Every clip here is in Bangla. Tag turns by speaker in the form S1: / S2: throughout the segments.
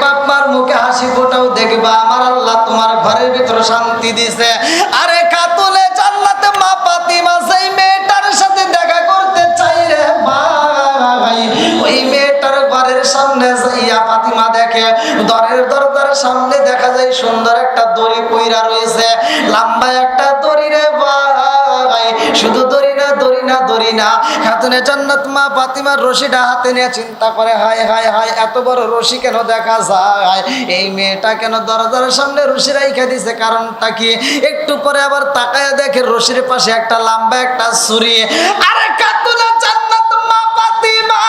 S1: বাপ মার মুখে হাসি ফোটাও দেখবা, আমার আল্লাহ তোমার ঘরের ভিতরে শান্তি দিছে। আরে খাতুনে জান্নাতে মা ফাতিমা সেই মেয়েটার সাথে দেখা করতে চাই রে ভাই। ওই মেয়েটার ঘরের সামনে যাইয়া ফাতিমা দেখে দরজার সামনে দেখা যায় সুন্দর একটা দড়ি কইরা রয়েছে, লম্বা একটা দড়ি রে ভাই। শুধু দড়ি না, খাতুনে জান্নাত মা ফাতিমার রশিটা হাতে নিয়ে চিন্তা করে, হায় হায় হায়, এত বড় রশি কেন দেখা যায়? এই মেয়েটা কেন দরজার সামনে রশি রাইখা দিছে? কারণটা কি? একটু পরে আবার তাকায় দেখে রশির পাশে একটা লম্বা একটা ছুরি। আরে খাতুনে জান্নাত মা ফাতিমা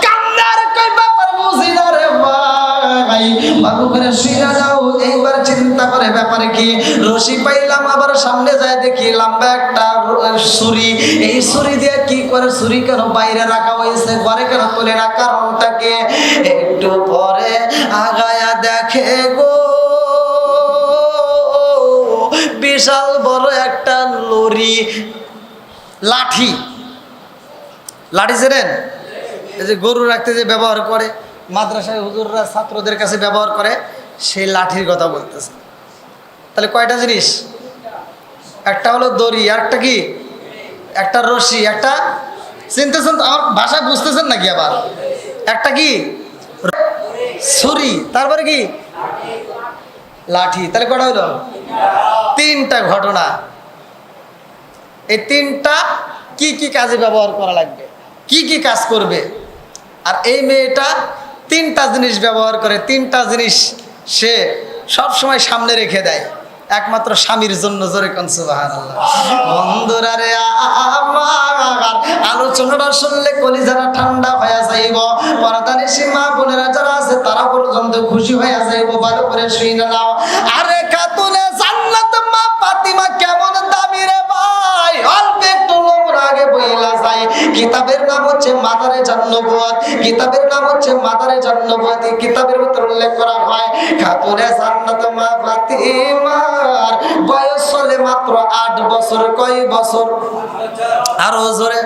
S1: কান্নার কই ব্যাপার বুঝি না রে ভাই। বাবু করে শুইরা যাও। এইবার চিন্তা করে ব্যাপারে কি, রশি পাইলাম, আবার সামনে যায় দেখি লম্বা একটা ছুরি। এই ছুরি দিয়ে কি করে? ছুরি কেন বাইরে রাখা হয়েছে, ঘরে কেন তুলে রাখা? কারণটাকে একটু পরে আগায়া দেখে গো, বিশাল বড় একটা লরি, লাঠি চেনেন? এই যে গরু রাখতে যে ব্যবহার করে, মাদ্রাসায় হুজুররা ছাত্রদের কাছে ব্যবহার করে, সেই লাঠির কথা বলতেছে। তাহলে কয়টা জিনিস? একটা হলো দড়ি, আর একটা কি? একটা রশি, একটা চিনতেছেন তো? আমার ভাষায় বুঝতেছেন নাকি? আবার একটা কি? ছুরি, তারপরে কি? লাঠি। তাহলে কটা হলো? তিনটা ঘটনা। এই তিনটা কি কি কাজে ব্যবহার করা লাগবে, কি কি কাজ করবে? আর এই মেয়েটা তিনটা জিনিস ব্যবহার করে, তিনটা জিনিস সে সব সময় সামনে রেখে দেয় একমাত্র স্বামীর জন্য। জোরে কোন সুবহানাল্লাহ। বন্ধুরা রে আমার আলোচনাটা শুনলে কলিজারা ঠান্ডা হয়ে যাইব। পরদানিশী মা বোনেরা যারা আছে তারা পর্যন্ত খুশি হয়ে যাইব। ভালো করে শুনে নাও। আরে খাতুনে জান্নাত মা ফাতিমা কেমন দামি রে ভাই, অল্প একটু লোমরা আগে বইলা যায়। কিতাবের নাম হচ্ছে মাদারে জান্নবুয়াত, কিতাবের নাম হচ্ছে মাদারে জান্নবুয়াত। এই কিতাবের ভিতর উল্লেখ করা হয় খাতুনে জান্নাত মা ফাতিমার বয়স হলে মাত্র 8 বছর। কয় বছর? আরো জোরে।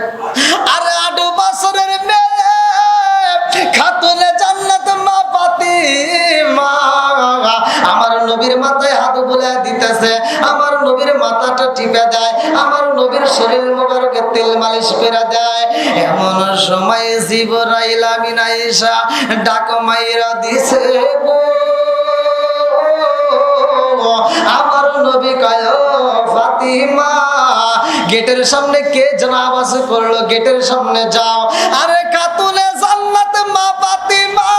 S1: আরে 8 বছরের মেয়ে খাতুনে জান্নাত মা ফাতিমা আমার নবীর মাথায় হাত বুলায় দিতেছে, আমার নবীর মাথাটা টিপে দেয়, আমার নবীর শরীর মোবারকে তেল মালিশ করে দেয়। এমন সময় জিবরাইল আমিন আয়েশা ডাক মাইরা দিছে গো, আমার নবী কয় ফাতিমা গেটের সামনে কে যেন আওয়াজ করলো, গেটের সামনে যাও। আরে খাতুনে জান্নাত মা ফাতিমা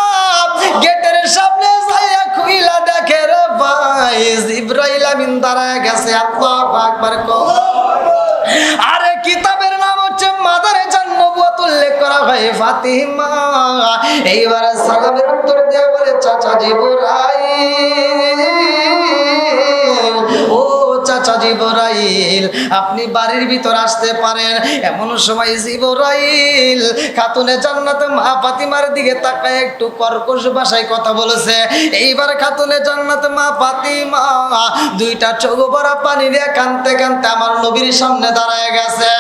S1: গেটের সামনে যাইয়া খুইলা দেখে রে ভাই জিবরাইল আমিন দাঁড়ায় গেছে। আল্লাহু আকবার কও। আরে কিতাবের নাম হচ্ছে মাদারে জান্নবুয়াত, উল্লেখ করা হয় ফাতিমা। এইবার সালামের উত্তর দেয়া বলে চাচা জিবরাইল, ও চাচা জিবরাইল আপনি বাড়ির ভিতর আসতে পারেন। এমন সময় জিবরাইল খাতুনে জান্নাত মা ফাতিমার দিকে তাকায় একটু কর্কশ ভাষায় কথা বলেছে। এইবার খাতুনে জান্নাত মা ফাতিমা দুইটা চোখ ভরা পানি দিয়ে কাঁদতে কাঁদতে আমার নবীর সামনে দাঁড়ায় গেছে।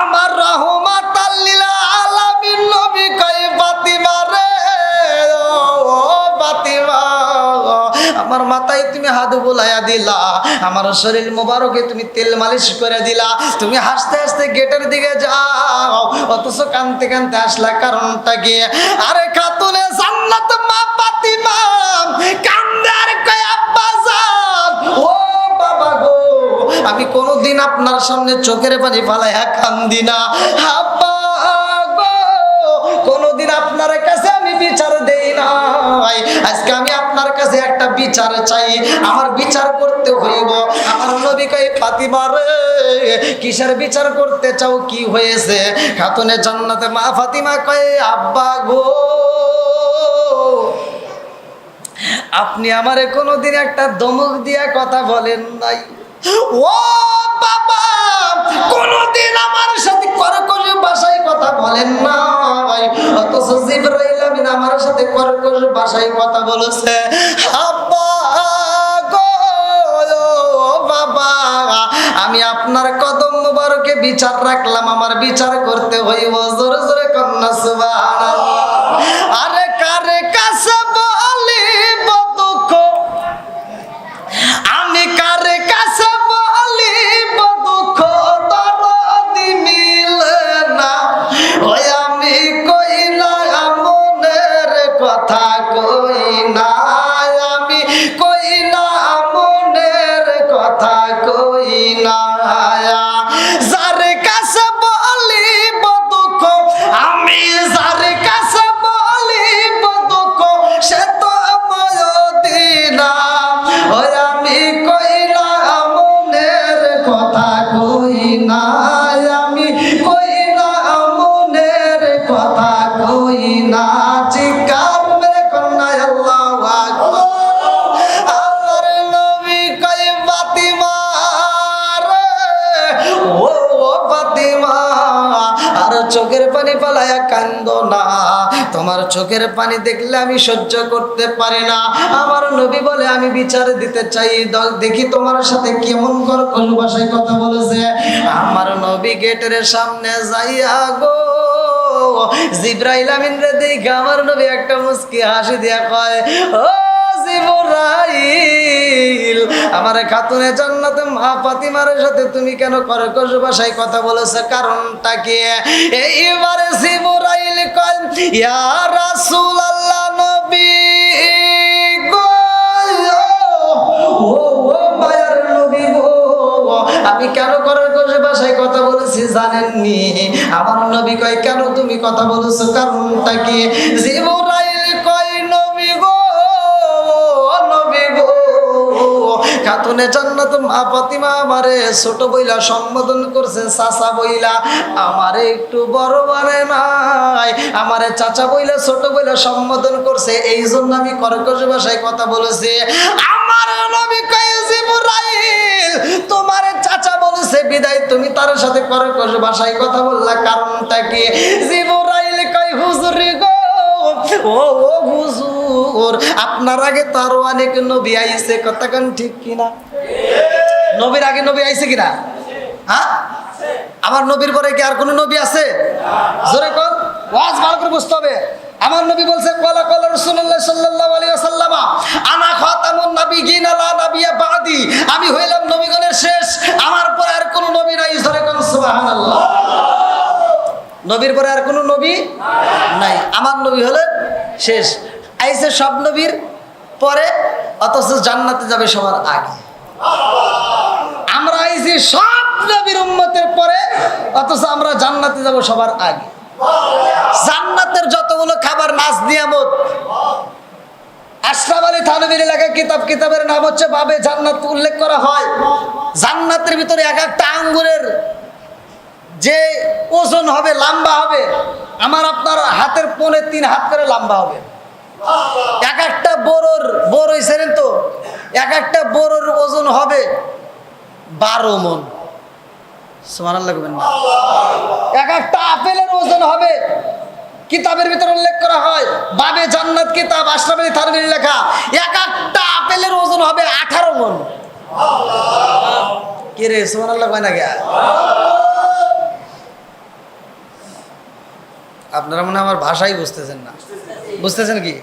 S1: আমার রাহমাতাল লিল আলামিন নবী কয় ফাতিমা রে, ও ফাতিমা আমার মাথায় তুমি হাত বুলাইয়া দিলা, আমার শরীর মোবারকে তুমি তেল মালিশ করে দিলা, তুমি হাসতে হাসতে গেটের দিকে যাও, অথচ কানতে কানতে আসলা, কারণটা কি? আরে খাতুনে জান্নাত মা ফাতিমা কান্দে আর কয় আব্বা জান, ও বাবা গো আমি কোনোদিন আপনার সামনে চোখের পানি ফালাইয়া কান্দি না। আব্বা গো কোনোদিন আপনার কাছে আমি বিচার দেই নাই, আজকে আমি আপনার কাছে একটা বিচার চাই, আমার বিচার করতে হইব। আমার নবী কয় ফাতিমা রে কিসের বিচার করতে চাও, কি হয়েছে? খাতুনে জান্নাতে মা ফাতিমা কয় আব্বা গো আপনি আমারে কোনোদিন একটা ধমক দিয়া কথা বলেন নাই, ও বাবা কোনদিন আমার সাথে কর্কশ ভাষায় কথা বলেন নাই, অথচ জিবরাইল আমিন আমার সাথে কর্কশ ভাষায় কথা বলেছে। আব্বা গো বাবা আমি আপনার কদম মোবারকে বিচার রাখলাম, আমার বিচার করতে হইব। জোরে জোরে কন্যা সুবহানাল্লাহ। আরে কারে কাছে বলি চোখের পানি দেখলে আমি সহ্য করতে পারি না। আমার নবী বলে আমি বিচার দিতে চাই, দেখি তোমার সাথে কেমন কর্কশ ভাষায় কথা বলেছে। আমার নবী গেটের সামনে যাইয়া গো জিবরাইল আমিন রে দেখে আমার নবী একটা মুস্কি হাসি দিয়া কয়, ও জিবরাইল, আমার খাতুনে জান্নাতে মা ফাতিমার সাথে তুমি কেন কর্কশ ভাষায় কথা বলেছো, কারণটা কি? এইবারে জিবরাইল কয়, ইয়া রাসূলুল্লাহ, নবী গো, ও মায়ার নবী গো, আমি কেন কর্কশ ভাষায় কথা বলেছি জানেননি? আমার নবী কয়, কেন তুমি কথা বলেছো, কারণটা কি? জিবরাইল কয়, নবী গো, খাতুনে জান্নাত মা ফাতিমা আমারে ছোট বইলা সম্বোধন করছে, চাচা বইলা, আমারে একটু বড় মানে নাই, আমারে চাচা বইলা ছোট বইলা সম্বোধন করছে, এই জন্য আমি কর্কশ ভাষায় কথা বলেছি। আমার নবী কয়, জিবরাইল, তোমার চাচা বলেছে বিদায় তুমি তার সাথে কর্কশ ভাষায় কথা বললা, কারণটা কি? জিবরাইল কয়, হুজুর গো, ও হুজুর, আপনার আগে তো আরো অনেক নবী আইছে, কথা কান ঠিক কিনা? নবীর আগে নবী আইছে কিনা? হ্যাঁ, আমার নবীর পরে কি আর কোন নবী আছে? জোরে কোন, ওয়াজ ভালো করে বুঝতে হবে। আমার নবী বলছে, ক্বালা ক্বালা রাসূলুল্লাহ সাল্লাল্লাহু আলাইহি ওয়াসাল্লাম, আনা খাতামুন নাবিয়্যিন লা নাবিয়্যা বাদি, আমি হইলাম নবীগণের শেষ, আমার পরে আর কোন নবী নাই। জোরে কোন সুবহানাল্লাহ। নবীর পরে আর কোন নবী নাই, আমার নবী হলেন শেষ। আইছে সব নবীর পরে, অথচ জান্নাতে যাবে সবার আগে। আমরা আইছি সব নবীর উম্মতের পরে, অথচ আমরা জান্নাতে যাব সবার আগে। জান্নাতের যতগুলো খাবার, নাজ নিয়ামত, আশরাফ আলী থানভীর এলাকায় কিতাবের নাম হচ্ছে বাবে জান্নাত, উল্লেখ করা হয় জান্নাতের ভিতরে এক একটা আঙ্গুরের যে ওজন হবে, লম্বা হবে, আমার আপনার হাতের 3.5 হাত করে লম্বা হবে। এক একটা বড় হয়েছেন তো, এক একটা বড়র ওজন হবে 12 মণ। সুবহানাল্লাহ বলবেন না? এক একটা আপেলের ওজন হবে, কিতাবের ভিতরে উল্লেখ করা হয়, বাবে জান্নাত কিতাব, আশরাফ আলী থানভীর লেখা, এক একটা আপেলের ওজন হবে 18 মণ। কি রে, সুবহানাল্লাহ কয় না কে? আপনারা মনে আমার ভাষাই বুঝতেছেন না। বুঝতেছেন কি?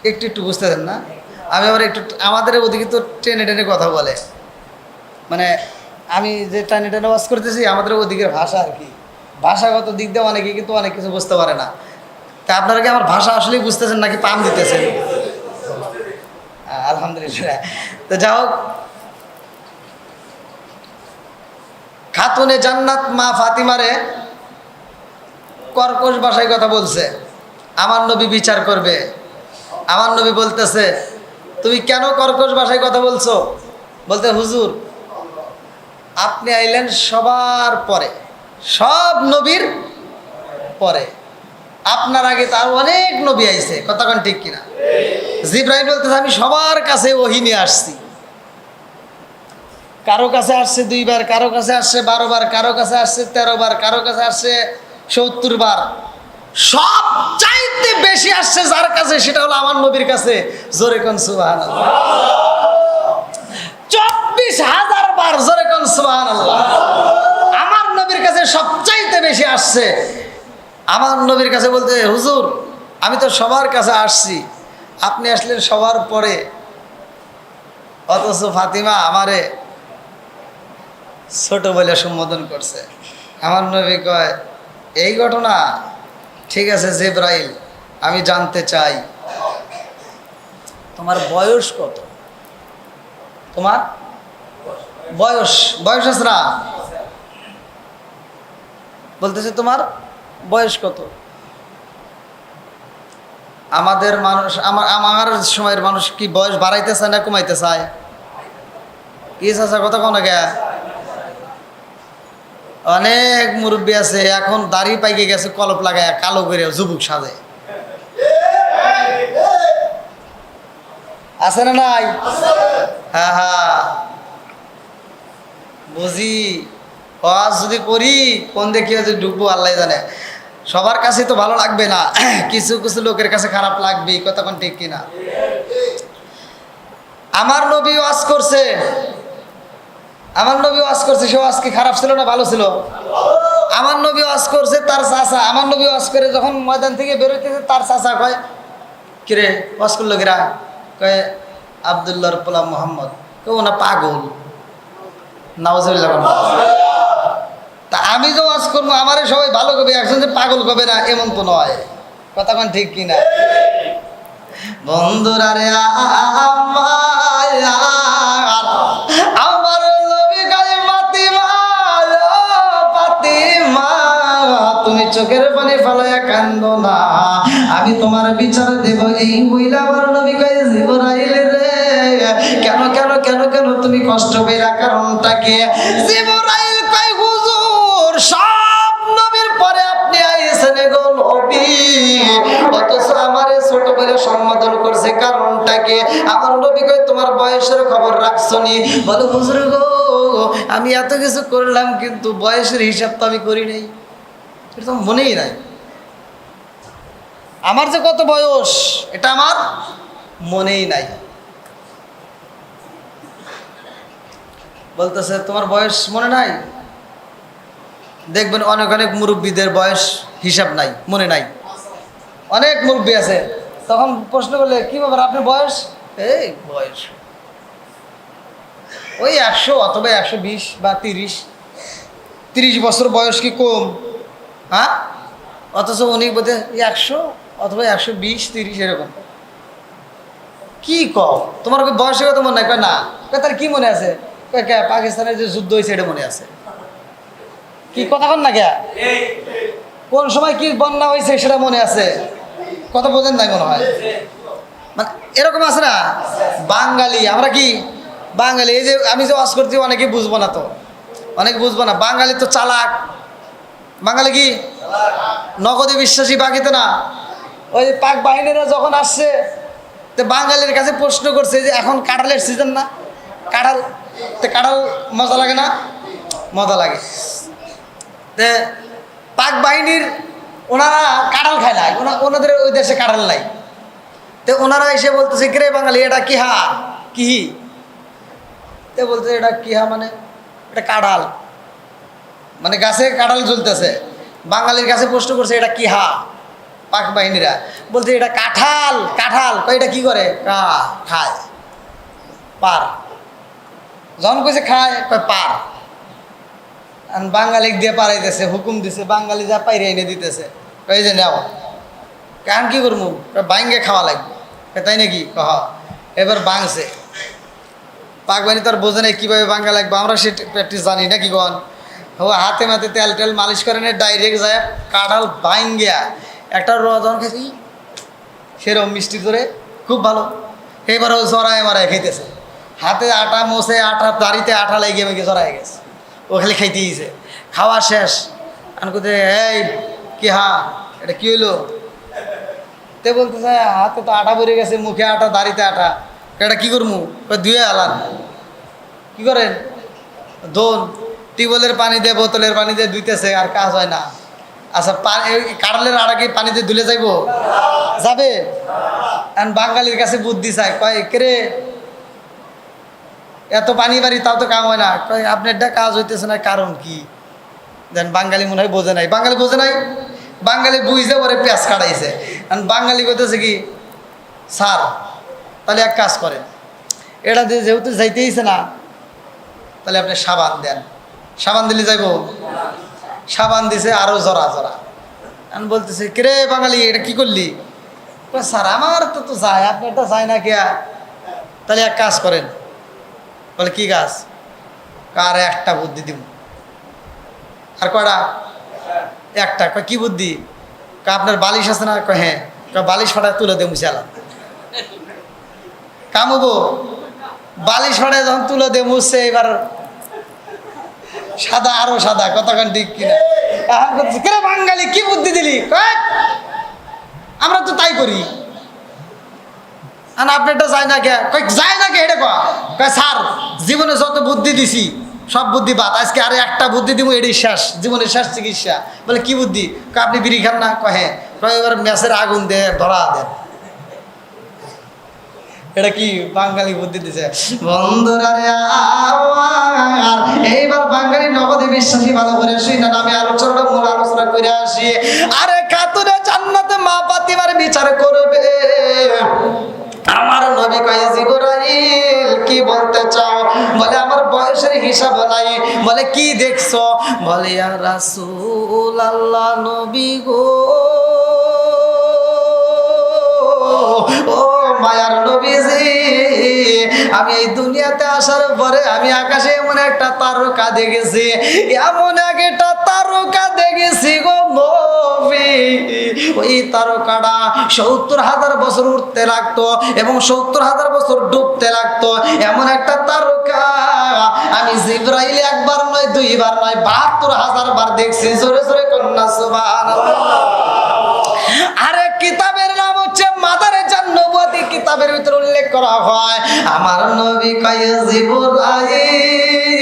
S1: একটু বুঝতেছেন না? আমি আবার একটু, আমাদের ওদিকে তো টেনে টেনে কথা বলে, মানে আমি যে টেনে টেনে ওয়াজ করতেছি, আমাদের ওদিকের ভাষা আর কি, ভাষাগত দিক দিয়ে অনেকে কিন্তু অনেক কিছু বুঝতে পারে না। তা আপনারা কি আমার ভাষা আসলেই বুঝতেছেন নাকি পাম দিতেছেন? আলহামদুলিল্লাহ। তো যা হোক, খাতুনে জান্নাত মা ফাতিমারে কর্কশ ভাষায় কথা বলছে, আমার নবী বিচার করবে। আমার নবী বলতেছে, তুমি কেন কর্কশ ভাষায় কথা বলছো? বলতে, হুজুর, আপনি আইলেন সবার পরে, সব নবীর পরে, আপনার আগে তার অনেক নবী আইছে, কথা কোন ঠিক কিনা? জিবরাইল বলতেছে, আমি সবার কাছে ওহী নিয়ে আসছি। কারো কাছে আসছে 2 বার, কারো কাছে আসছে 12 বার, কারো কাছে আসছে 13 বার, কারো কাছে আসছে 70 বার। সব চাইতে বেশি আসছে যার কাছে, সেটা হলো আমার নবীর কাছে। জোরে কোন সুবহানাল্লাহ। 24,000 বার। জোরে কোন সুবহানাল্লাহ। আমার নবীর কাছে সবচাইতে বেশি আসছে। আমার নবীর কাছে বলতে, হুজুর, আমি তো সবার কাছে আসছি, আপনি আসলেন সবার পরে, অথচ ফাতিমা আমারে ছোট বলে সম্বোধন করছে। আমার নবী কয়, এই ঘটনা? ঠিক আছে জিবরাইল, আমি জানতে চাই তোমার বয়স কত? তোমার বয়স আছে না? বলতেছে, তোমার বয়স কত? আমাদের মানুষ, আমার সময়ের মানুষ কি বয়স বাড়াইতে চায় না কমাইতে চায়? কি চাচা, কথা কোন গে? অনেক মুরব্বী আছে এখন দাড়ি পাইকে গেছে, কলপ লাগায় কালো করে যুবক সাজে, আছে না নাই? হ্যাঁ হ্যাঁ, বুঝি। আজ যদি করি কোন দেখি ঢুকবো আল্লাহ জানে। সবার কাছে তো ভালো লাগবে না, কিছু কিছু লোকের কাছে খারাপ লাগবে, কথা কোন ঠিক কিনা? আমার নবী ওয়াজ করছে, আমার নবী ওয়াজ করছে, সে ওয়াজ কি খারাপ ছিল না ভালো ছিল? আমার নবী ওয়াজ করছে, তার চাচা, আমার নবী ওয়াজ করে যখন ময়দান থেকে বেরোতেছে, তার চাচা কয়, কিরে ওয়াজ করলো কিরা? কয় আব্দুল্লাহর পোলা মোহাম্মদ। কেউ না পাগল, নাউজুবিল্লাহ। তা আমি যে ওয়াজ করবো আমারে সবাই ভালো কবে, একজন যে পাগল কবে না এমন তো নয়, কথা কোন ঠিক কিনা? বন্ধুরা রে আমার নবী গায়ে ফাতিমা, ফাতিমা তুমি চোখের পানি ফালাইয়া কান্দো না, আমি তোমার বিচার দেব। এই বইলা আমার নবী গায়ে জিবরাইল রে, কেন কেন কেন কেন তুমি কষ্ট পেরা কারণটা কি? জিবরাইল কয় হুজুর সব নবীর পরে আপনি আইছেন গো নবী, অথচ আমারে ছোট বলে সম্বোধন করছে, কারণটা কি? আমার নবী কয় তোমার বয়সের খবর রাখছনি? বলে হুজুর গো আমি এত কিছু করলাম কিন্তু বয়সের হিসাব তো আমি করি নাই, এটা তো মনেই নাই। আমার যে কত বয়স এটা আমার মনেই নাই। বলতেছে তোমার বয়স মনে নাই? দেখবেন অনেক অনেক মুরব্বীদের বয়স হিসাব নাই, মনে নাই। অনেক মুরব্বী আছে, তখন প্রশ্ন করলে কি ব্যাপার আপনার বয়স? এই বয়স ওই 100 অথবা 120 বা 30 বছর বয়স কি কম? হ্যাঁ, অথচ উনি বোধ 100 অথবা 120 30 এরকম। কি কও তোমার বয়সের কথা মনে নাই? কয় না। কয় তার কি মনে আছে? কয় কে পাকিস্তানের যে যুদ্ধ হয়েছে এটা মনে আছে। কি কথা বল না কে? কোন সময় কি বন্যা হয়েছে সেটা মনে আছে, কথা বোঝেন নাই মনে হয়। মানে এরকম আছে না বাঙালি, আমরা কি বাঙালি, এই যে আমি যে ওয়াজ করছি অনেকে বুঝবো না, তো অনেকে বুঝবো না। বাঙালি তো চালাক, বাঙালি কি নগদে বিশ্বাসী, বাকিতে না। ওই পাক বাহিনীরা যখন আসছে তো বাঙালির কাছে প্রশ্ন করছে যে এখন কাঁঠালের সিজন না, কাঁঠাল তো কাঁঠাল মজা লাগে না? মজা লাগে। তে পাক বাহিনীর ওনারা কাঁঠাল খায় না, ওনাদের ওই দেশে কাঁঠাল নাই। তো ওনারা এসে বলতেছে কিরে বাঙালি এটা কি হা কি? তো বলতে এটা কি হা মানে এটা কাঁঠাল, মানে গাছে কাঁঠাল ঝুলতেছে। বাঙালির কাছে প্রশ্ন করছে এটা কি হা? পাক বাহিনীরা বলছে এটা কাঁঠাল। কাঁঠাল এটা কি করে? খায় পার। যখন কইছে খায় কয় পার। বাঙালি দিয়ে পারাইতেছে, হুকুম দিছে, বাঙালি যা পাইরে এনে দিতেছে, কই যে নেও। কারণ কি করবো? বাইঙ্গে খাওয়া লাগবে। তাই নাকি? কহ এবার বাংছে। পাক বাহিনী তার বোঝে নাই কীভাবে বাঙ্গা লাগবে, আমরা সে প্র্যাকটিস জানি না। কি কন ও হাতে মাতে তেল টেল মালিশ করে নে, ডাইরেক্ট যায় কাঁঠাল বাইঙ্গিয়া একটা রজন খেয়েছি, সেরকম মিষ্টি ধরে খুব ভালো। এবার ও জড়ায় মারায় খাইতেছে, হাতে আটা মোছে, আটা দাড়িতে আটা লেগে মেগে জড়ায় গেছে, ও খালি খাইতে গেছে। খাওয়া শেষ আমি কোথায় এই কি হা এটা কি হইলো? তে বলতেছে হাতে তো আটা ভরে গেছে, মুখে আটা দাড়িতে আটা, এটা কি করবো? ধুয়ে আলান। কি করেন? ধোন। টিউবওয়েলের পানি দিয়ে বোতলের পানি দিয়ে ধুইতেছে, আর কাজ হয় না। আচ্ছা কাঁঠালের আটা কি পানি দিয়ে ধুলে যাইব? যাবে? এখন বাঙালির কাছে বুদ্ধি চাই, কয় কে এত পানি বাড়ি তাও তো কাম হয় না। কয় আপনারটা কাজ হইতেছে না, কারণ কি? দেন বাঙালি মনে হয় বোঝে নাই। বাঙালি বোঝে নাই, বাঙালি বুঝতে পরে পেঁয়াজ কাটাইছে। এখন বাঙালি কইতেছে কি স্যার তাহলে এক কাজ করেন, এটা দিয়ে যেহেতু যাইতেইছে না তাহলে আপনি সাবান দেন। সাবান দিলে যাইব? সাবান দিছে আরো জরা জরা। আমি বলতেছে কিরে বাঙালি এটা কি করলি? স্যার আমার তো যায়, আপনার তো যায় না কেয়া। তাহলে এক কাজ করেন। বলে কি কাজ? কার একটা বুদ্ধি দিব। আর কয়টা? একটা। কয় কি বুদ্ধি? আপনার বালিশ আছে না? কয় হ্যাঁ। বালিশ ফাটায় তুলে দে মুছালা কামবো। বালিশ ফাটায় যখন তুলে দে মুছছে, এবার সাদা আরো সাদা, কতক্ষণ ঠিক কিনা? কেরে বাঙালি কি বুদ্ধি দিলি? আমরা তো তাই করি। আপনারটা যায় না কে? যায় না কে? এটা কয় স্যার জীবনে যত বুদ্ধি দিছি সব বুদ্ধি বাদ, আজকে আরে একটা বুদ্ধি দিব, এটাই শেষ, জীবনের শেষ চিকিৎসা। বলে কি বুদ্ধি? আপনি বিড়ি খান না? কহে এবার ম্যাচের আগুন দেয়, ধরা দেন। এটা কি বাঙালি বুদ্ধি দিছে? বন্ধুরা রে আমার, এইবার বাঙালি নবদী বিশ্বাসী ভালো করে শুই না, আমি মূল আলোচনা করে আসি। আরে কাতুরে জান্নাতে মা ফাতিমার বিচার করবে। আমার নবী কয় জিবরাইল কি বলতে চাও? বলে আমার বয়সের হিসাব নাই। বলে কি দেখছো? বলে ইয়া রাসূলুল্লাহ, নবী গো, ও মায়ার নবীজি, আমি এই দুনিয়াতে আসার পরে আমি আকাশে এমন একটা তারকা দেখেছি, এমন একটা তারকা দেখেছি গো নবী, ওই তারকাটা ৭০,০০০ বছর উঠতে লাগতো এবং ৭০,০০০ বছর ডুবতে লাগতো। এমন একটা তারকা আমি জিবরাইল একবার নয়, দুইবার নয়, ৭২,০০০ বার দেখছি। জোরে জোরে কন্যা সুবহানাল্লাহ। আরে কিতাবের নাম হচ্ছে মাদারে জান্নবতী, কিতাবের ভিতরে উল্লেখ করা হয় আমার নবী কয় জিবরাইল,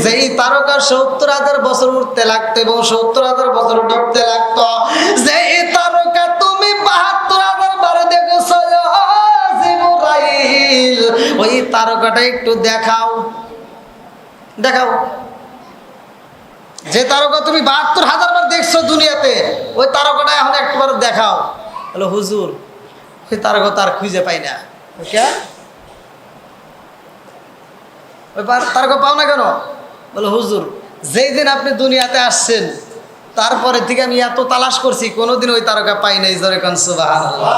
S1: যেই তারকা ৭০,০০০ বছর উঠতে লাগতো এবং ৭০,০০০ বছর ডুবতে লাগতো, যেই তারকা তুমি ৭২,০০০ বার দেখেছো জিবরাইল, ওই তারকাটা একটু দেখাও, দেখাও। যে তারকা তুমি ৭২,০০০ বার দেখছো দুনিয়াতে, ওই তারকাটা এখন একবার দেখাও। বলো হুজুর, ওই তারকা তার খুঁজে পাই না। ওই তারকা পাও না কেন? বলো হুজুর, যেই দিন আপনি দুনিয়াতে আসছেন তারপরে থেকে আমি এত তালাশ করছি, কোনোদিন ওই তারকা পাই নাই। জোরে কোন সুবহানাল্লাহ।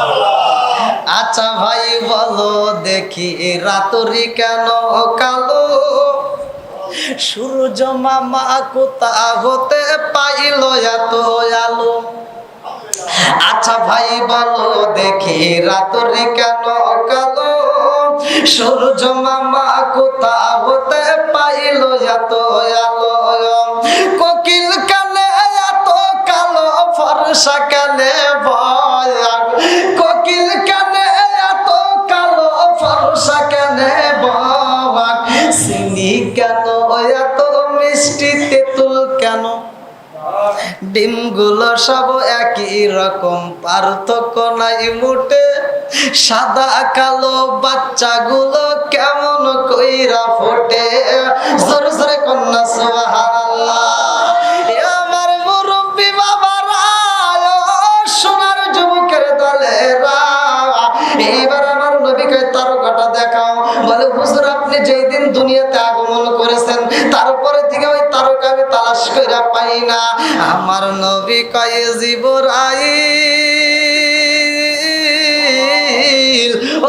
S1: আচ্ছা ভাই বলো দেখি, রাতরি কেন কালো? সূর্য মামা কোথা হতে পাইল এত আলো? আচ্ছা ভাই বলো দেখি, রাতরি কেন কালো? সূর্য মামা কোথা হতে পাইল এত আলো? কোকিল কানে এত কালো, ফর্সা কানে ভয়াক। কোকিল কানে এত কালো, ফর্সা কানে ভয়াক। চিনি কেন এত মিষ্টি, তেঁতুল কেন? ডিমগুলো সব একই রকম, পার্থক্য নাই মোটে। সাদা কালো বাচ্চাগুলো কেমন কইরা ফোটে? জোরে জোরে কন্যা সুবহানাল্লাহ। আমার মুরব্বি বাবারা, সোনার যুবকের দলেরা, এইবার আমার নবী কয় তারকাটা দেখাও। বলে হুজুর, আপনি যেই দিন দুনিয়াতে আগমন করেছেন তারপরে থেকে ওই তারকা আমি তালাশ করে পাই না। আমার নবী কয় জিবরাইল,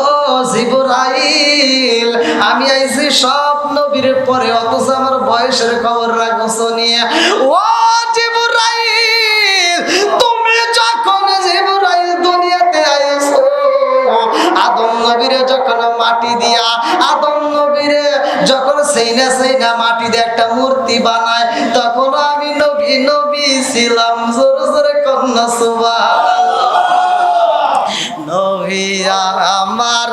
S1: ও জিবরাইল, আমি আইছি সব নবীর পরে, অথচ আমার বয়সের খবর রাখছো নিয়ে। ও জিবরাইল, তুমি যখন জিবরাইল দুনিয়াতে আইছো, আদম নবীরে যখন মাটি দিয়া, আদম নবীরে যখন সেইনা সেইনা মাটি দিয়ে একটা মূর্তি বানায়, তখন আমি নবী নবী ছিলাম। জোরে জোরে কন্যা সুবহানাল্লাহ। নবী আমার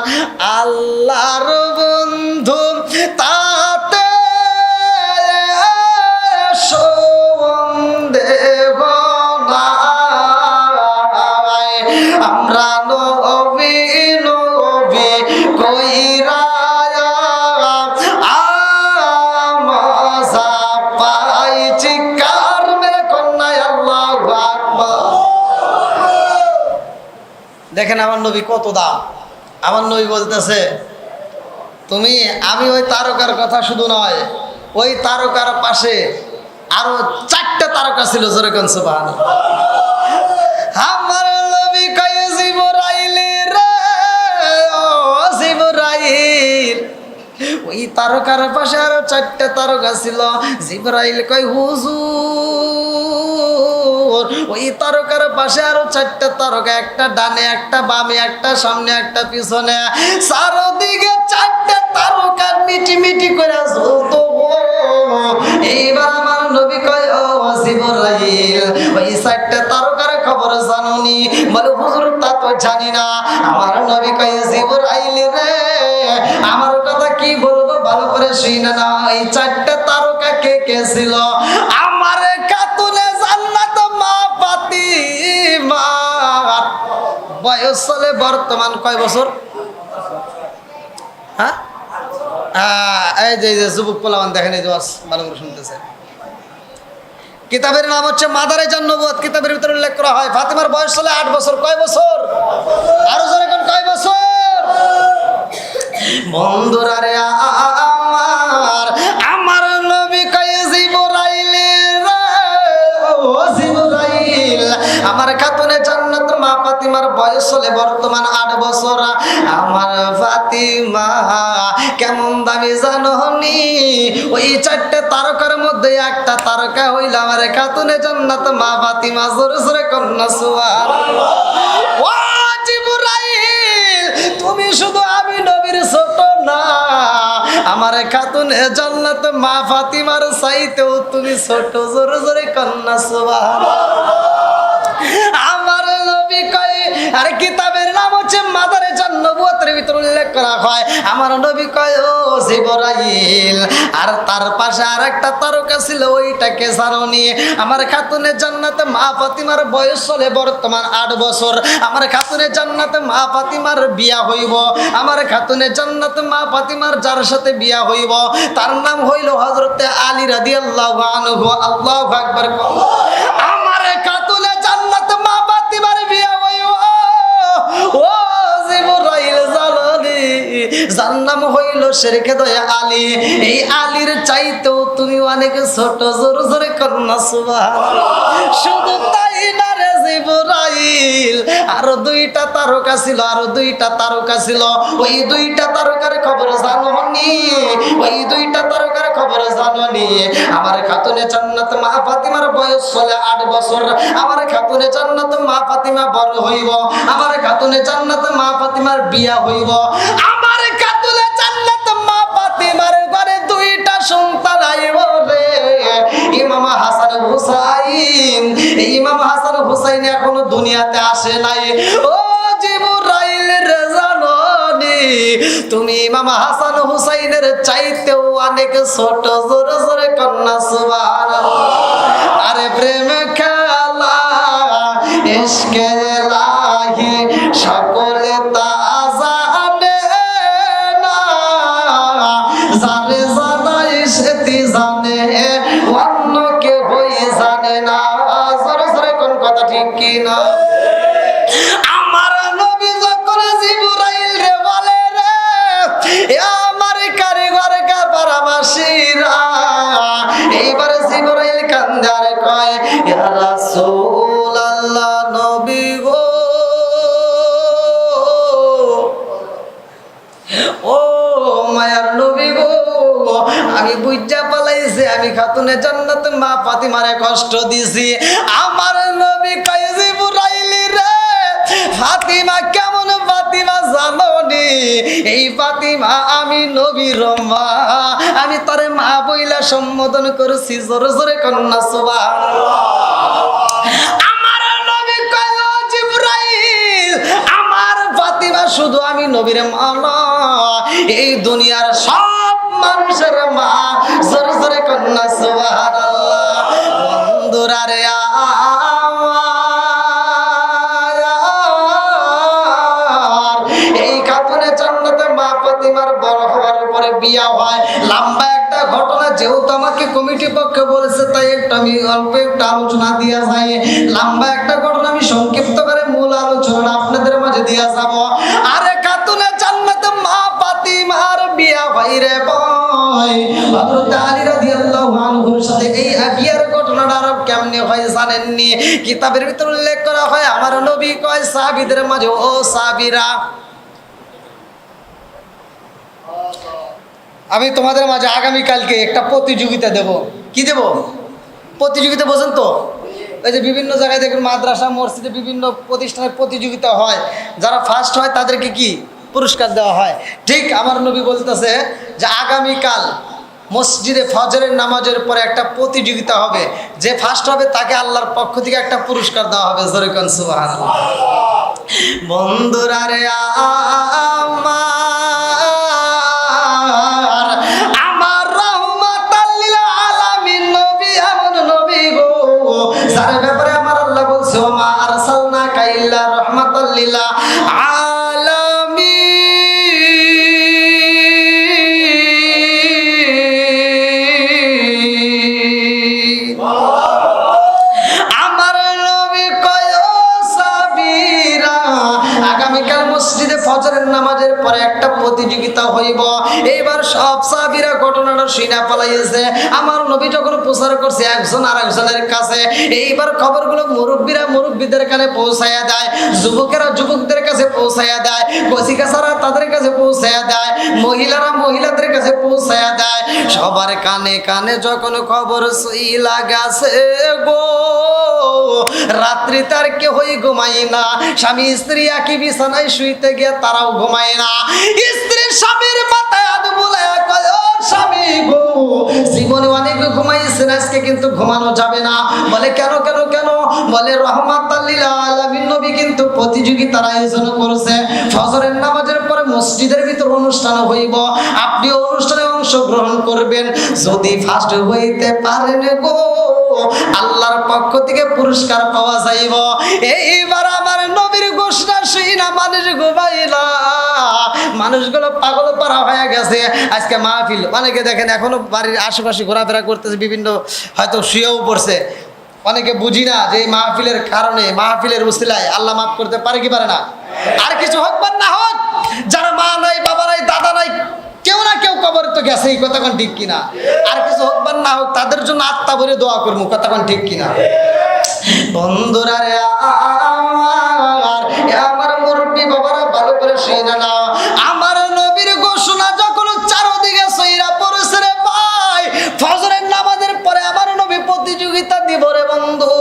S1: আল্লাহর বন্ধু, তাতে সন্দেহ নাই। আমরা নবী নবী কইরা আমাজা পাইছি, কার মেরে কন্যায় আল্লাহু আকবার। দেখেন আমার নবী কত দাম। আমার নবী বলতেছে, তুমি, আমি ওই তারকার কথা শুধু নয়, ওই তারকার পাশে আরো 4টা তারকা ছিল। জোরে কোন সুবহানাল্লাহ। আমার নবী কয় জিবরাইল রে, ও জিবরাইল, ওই তারকার পাশে আরো 4টা তারকা ছিল। জিবরাইল কয় হুজুর, ওই তারকার পাশে আরো 4টা তারকা, একটা ডানে, একটা বামে, একটা সামনে, একটা পিছনে, চারদিকে 4টা তারকা মিটি মিটি করে জ্বলতো। এইবার আমার নবী কয় ও জিবরাইল, ওই 4টা তারকার খবর জানোনি? বলে হুজুর, তা তো জানি না। আমার নবী কয় জিবরাইল রে, আমার কথা কি বলবো ভালো করে শুনে না, এই 4টা তারকা কে কে ছিল? আমার খাতুনে জান্নাত মা ফাতিমা। বয়স চলে বর্তমান কয় বছর? হ্যাঁ, এই যে যুবক পোলামান দেখেন, এই যে ভালো করে শুনতেছে। কিতাবের নাম হচ্ছে মাদারেজান নবুয়ত। কিতাবের ভিতরে উল্লেখ করা হয় ফাতিমার বয়স চলে 8 বছর। কয় বছর? আরো জোরে কোন কয় বছর? বন্ধুরা রে আমার, আমার নবী কয় জিবরাইল রে, ও জিবরাইল, আমার খাতুনে জান্নাত মা ফাতিমার বয়স চলে বর্তমান 8 বছর। আমার ফাতিমা কেমন দামি জানোনি? ওই 4টে তারকার মধ্যে একটা তারকা হইল আমার খাতুনে জান্নাত মা ফাতিমা। জোরে জোরে কন্যা সুবহানাল্লাহ। ও জিবরাইল, তুমি শুধু আমি নবীর ছোট না, আমার খাতুনে জান্নাত মা ফাতিমার চাইতেও তুমি ছোট। জোরে জোরে কন্যা সুবহানাল্লাহ। আমার নবী কয়, আর কিতাবের নাম হচ্ছে মাদারেজান নবুয়তের ভিতর উল্লেখ করা হয় আমার নবী কয়, ও জিবরাইল, আর তার পাশে আরেকটা তারকা ছিল, ওইটাকে জানোনি? আমার খাতুনে জান্নাতে মা ফাতিমার বয়স চলে বর্তমান 8 বছর। আমার খাতুনে জান্নাতে মা ফাতিমার বিয়া হইব। আমার খাতুনে জান্নাতে মা ফাতিমার যার সাথে বিয়া হইব তার নাম হইল হযরতে আলী রাদিয়াল্লাহু আনহু। আল্লাহু আকবার। আমার খাতুনে জান্নাতে মা ফাতিমার বিয়া হইব। ও জিবরাইল জালালি, যার নাম হইল শেরকে দয়া আলী। এই আলীর চাইতেও তুমি অনেক ছোট। জোরে জোরে কন্যা সুবহানাল্লাহ। শুধু তাই না রে জিবরাইল, আরো 2টা তারকা ছিল, আরো 2টা তারকা ছিল। ওই 2টা তারকার খবর জানোনি? ওই 2টা তারকার খবর জানোনি? আমার খাতুনে জান্নাত মা ফাতিমার বয়স চলে 8 বছর। আমার খাতুনে জান্নাত মা ফাতিমা বড় হইব। আমার খাতুনে জান্নাত মা ফাতিমার বিয়া হইব। আমার খাতুনে জান্নাত মা ফাতিমার ঘরে 2টা সন্তান আইব রে, ইমাম হাসান হুসাইন। ইমাম হাসান হুসাইন এখনো দুনিয়াতে আসে নাই। ও জিবরাইল রে জানোনি? তুমি ইমাম হাসান হুসাইনের চাইতেও অনেক ছোট। জোরে জোরে কন্যা সুবহানাল্লাহ। আরে প্রেম খেলা ইশকে লাহি সকলে তা জানে না, যারে জানাই সেটি জানে, অন্য কেউ জানে না। জোরে জোরে কোন কথা ঠিক কি না? আমার নবী যখন জিবরাইল রে বলে রে, আমার কারিগর কাপারাবাসীরা, এইবার জিবরাইল কান্দার কয়, ইয়া রাসূলুল্লাহ, নবী গো, ও মায়ার নবী গো, আমি বুঝা পালাইছি আমি খাতুনে জান্নাত মা ফাতিমারে কষ্ট দিছি। আমার নবী কয়, জিবরাইল রে, ফাতিমা কেমন ফাতিমা জানোনি? এই ফাতিমা আমি নবীর মা, আমি তারে মা বইলা সম্বোধন করছি। জোরে জোরে কন্যা সুবহানাল্লাহ। আমার নবী কয়, ও জিবরাইল, আমার ফাতিমা শুধু আমি নবীর মা না, এই দুনিয়ার সব মানুষের মা। জোরে জোরে কন্যা সুবহানাল্লাহ। বন্ধুরা রে এই খাতুনে জান্নাতে মা ফাতিমার বড় হওয়ার পরে বিয়া হয়। লম্বা একটা ঘটনা, যেহেতু আমাকে কমিটি পক্ষে বলেছে তাই একটু আমি অল্প একটু আলোচনা দিয়া যাই। লম্বা একটা ঘটনা আমি সংক্ষিপ্ত করে মূল আলোচনা আপনাদের মাঝে দিয়া যাব। আরে খাতুনে জান্নাতে মা ফাতিমার বিয়া হয় রে ভাই হযরত আলী রাদিয়াল্লাহু আনহুর সাথে। এই বিয়ার ঘটনাটা আর কেমনে হয় জানেননি? কিতাবের ভিতর উল্লেখ করা হয় আমার নবী কয় সাহাবীদের মাঝে, ও সাহাবীরা, আমি তোমাদের মাঝে আগামীকালকে একটা প্রতিযোগিতা দেব। কি দেব? প্রতিযোগিতা বোঝেন তো? এই যে বিভিন্ন জায়গায় দেখবেন মাদ্রাসা মসজিদে বিভিন্ন প্রতিষ্ঠানের প্রতিযোগিতা হয়, যারা ফার্স্ট হয় তাদেরকে কি পুরস্কার দেওয়া হয়। ঠিক আমার নবী বলতেছে যে আগামীকাল মসজিদে ফজরের নামাজের পরে একটা প্রতিযোগিতা হবে, যে ফার্স্ট হবে তাকে আল্লাহর পক্ষ থেকে একটা পুরস্কার দেওয়া হবে। জোরে কোন সুবহানাল্লাহ। বন্ধুরা রে আমার রাহমাতাল লিল আলামিন। আমার নবী কয় ও সাহাবীরা, আগামীকাল মসজিদে ফজরের নামাজের পরে একটা প্রতিযোগিতা হইব। এইবার সব সাহাবীরা ঘটনাটা শুনে পালাইছে। আমার নবী যখন প্রচার করছে একজন আর একজনের কাছে, এইবার খবরগুলো মুরব্বীরা মুরব্বীদের কাছে পৌঁছায়া দেয়, যুবকেরা যুবকদের কাছে পৌঁছায়া দেয়, কচিকাচারা তাদের কাছে পৌঁছায়া দেয়, মহিলারা মহিলাদের কাছে পৌঁছায়া দেয়। সবার কানে কানে যখন খবর সইলা গেছে গো, রাত্রি তার কেহই ঘুমায় না। স্বামী স্ত্রী একই বিছানায় শুইতে গিয়ে তারাও ঘুমায় না। স্ত্রী স্বামীর মাথায় হাত বুলাইয়া কয়, ও স্বামী গো, জীবনে অনেক ঘুমাইছেন, আজকে কিন্তু ঘুমানো যাবে না। বলে কেন কেন কেন? বলে রাহমাতাল লিল আলামিন নবী কিন্তু প্রতিযোগিতার আয়োজন করেছে। ফজরের নামাজের পরে মসজিদের ভিতর অনুষ্ঠান হইব, আপনিও অনুষ্ঠানে অংশগ্রহণ করবেন। যদি ফার্স্ট হইতে পারেন গো, আল্লাহর পক্ষ থেকে পুরস্কার পাওয়া যাইব। এইবার আমার নবীর ঘোষণা শুই না মানুষ ঘুমাইলা, মানুষগুলো পাগল পারা হয়ে গেছে। আজকে মাহফিল, অনেকে দেখেন এখনো বাড়ির আশেপাশে ঘোরাফেরা করতেছে, বিভিন্ন হয়তো শুয়েও পড়ছে। অনেকে বুঝি না যে এই মাহফিলের কারণে, মাহফিলের উসিলায় আল্লাহ মাফ করতে পারে কি পারে না? আর কিছু হোক বা না হোক, যারা মা নাই বাবা নাই দাদা নাই, কেউ না কেউ কবর তো গেছে, এই কথা কোন ঠিক কিনা? আর কিছু হোক বা না হোক, তাদের জন্য আত্মা ভরে দোয়া করবো, কথা কোন ঠিক কিনা? বন্ধুরা রে আমার মুরব্বী বাবারা ভালো করে শুনে নাও, আমার নবীর ঘোষণা যখন চারদিকে সইরা পড়েছে রে ভাই, ফজরের নামাজের পরে আমার নবী প্রতিযোগিতা দিব রে বন্ধু।